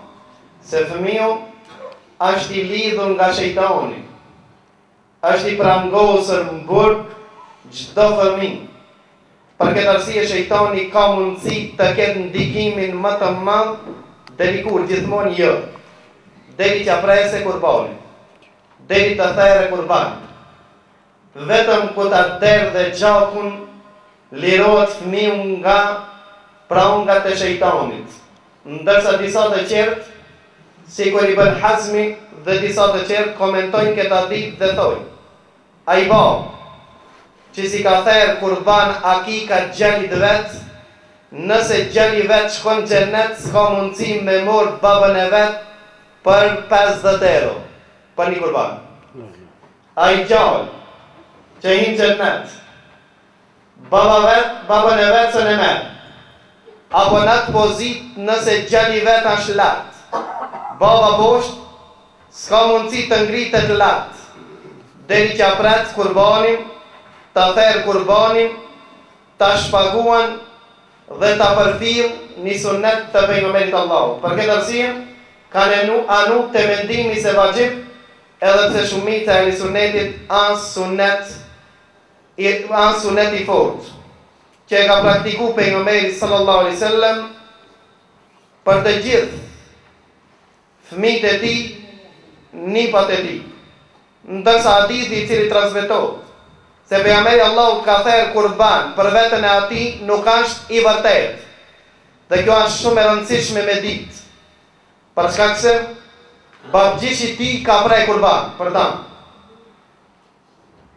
se fëmiu është i lidhur nga shejtani, është i prangosur në burg çdo fëmijë. Për këtë arsye shejtani ka mundësi të ketë ndikimin më të madh deri kur gjithmonë jo. Deri t'ia prese kurbanin, deri të thërë kurban. Vetëm ku ta derë dhe gjakun lirohet fëmiu nga prangat e shejtanit. Ndërsa disa të qertë, sikur i bën Hazmi dhe disa të qertë komentojnë këtë hadith dhe thojnë: ai babë që si ka thërë kurban akika gjallit vet, nëse gjalli vet shkon në xhennet, s'ka mundësi me morë babën e vet për 50 euro për një kurban. Ai gjallë që hinë xhennet, babën e vet së në merë, apo në atë pozit nëse gjalli vet është latë, baba poshtë, s'ka mundësi të ngritet latë, deri që apret kurbanin, ta thërë kurbanin, ta shpaguan dhe ta përfill një sunnet të pejgamberit Allahu. Për këtë arsye, kanë anu të mendimi se vajib, edhe pse shumica e një sunnetit anë sunnet i fortë, që e ka praktiku pejgamberi sallallahu alaihi wasallam për të gjithë fëmijët e tij, nipat e tij. Ndërsa hadithi i cili transmetohet se pejgamberi Allahut ka thërë kurban për veten e atij nuk është i vërtetë. Dhe kjo është shumë e rëndësishme me ditë. Për shkak se babgjishi i tij ka prej kurban për ta.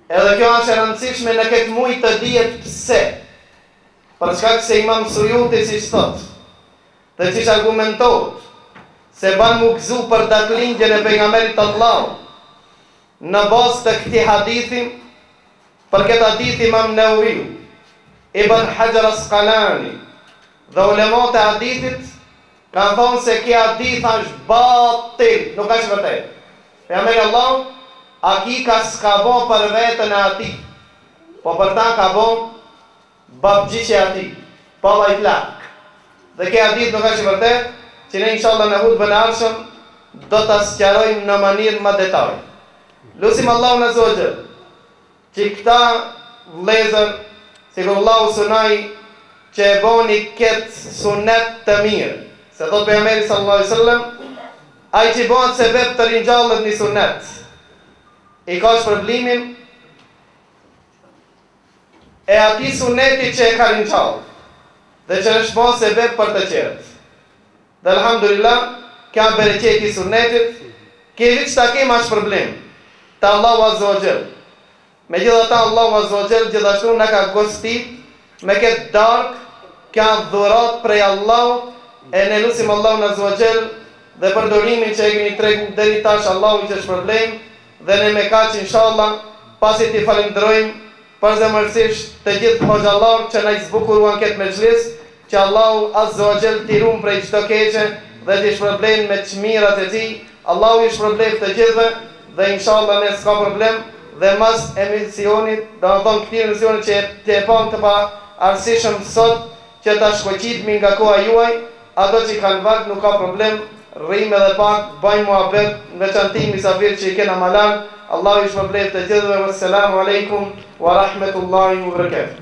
Edhe kjo është e rëndësishme në këtë muaj të dihet pse. Për shkak se Imam Suyuti si thot, dhe siç argumentohet, se ban mu gëzu për datëlindjen e pejgamberit Allahut në bazë të këtij hadithi. Për këtë hadith Imam Nawawi, Ibn Hajar Asqalani dhe ulemat e hadithit kanë thonë se kjo hadith është batil, nuk është vërtet. Pejgamberi Allahut akika s'ka bën për veten e atij, po për ta ka bën babgjishi e atij, baba i plak. Dhe kjo hadith nuk është vërtet, që ne inshallah në hutbën e ardhshëm do ta sqarojmë në mënyrë më detaj. Lutim Allahun azza wa jall që këta vlezër, si kur Allahu sunaj që e boni këtë sunet të mirë. Se thot pejgamberi sallallahu alaihi wasallam, ai që bën sebeb të rinjallet një sunet, i ka shpërblimin e atij suneti që e ka rinjall, dhe që është bën sebeb për të qertë. Dhe alhamdulillah, kjo bereqeti sunetit, Kemi çta kemi as problem. Te Allahu Azza wa Jall. Megjithatë Allahu Azza wa Jall gjithashtu na ka gostit me këtë darkë, kanë dhurat prej Allahut, e ne lutim Allahun Azza wa Jall dhe për dorimin që e keni tregu deri tash Allahu që është problem dhe ne me kaq inshallah pasi ti falenderojmë përzemërsisht të gjithë hoxhallar që na i zbukuruan këtë mezhlis, që Allahu Azza wa Jall t'i ruan prej çdo keqe dhe t'i shpërblen me çmirat e tij. Allahu i shpërblet të gjithëve dhe inshallah ne s'ka problem dhe mas emisionit, domethënë këtij emisioni që të pam të pa arsyeshëm sot që ta shkoqitmi nga koha juaj, ato që kanë vakt nuk ka problem, rrim edhe pak, bëjmë muhabet, në veçanti misafir që i kena malan. Allahu i shpërblet të gjithëve. Wassalamu alaikum wa rahmetullahi wa barakatuh.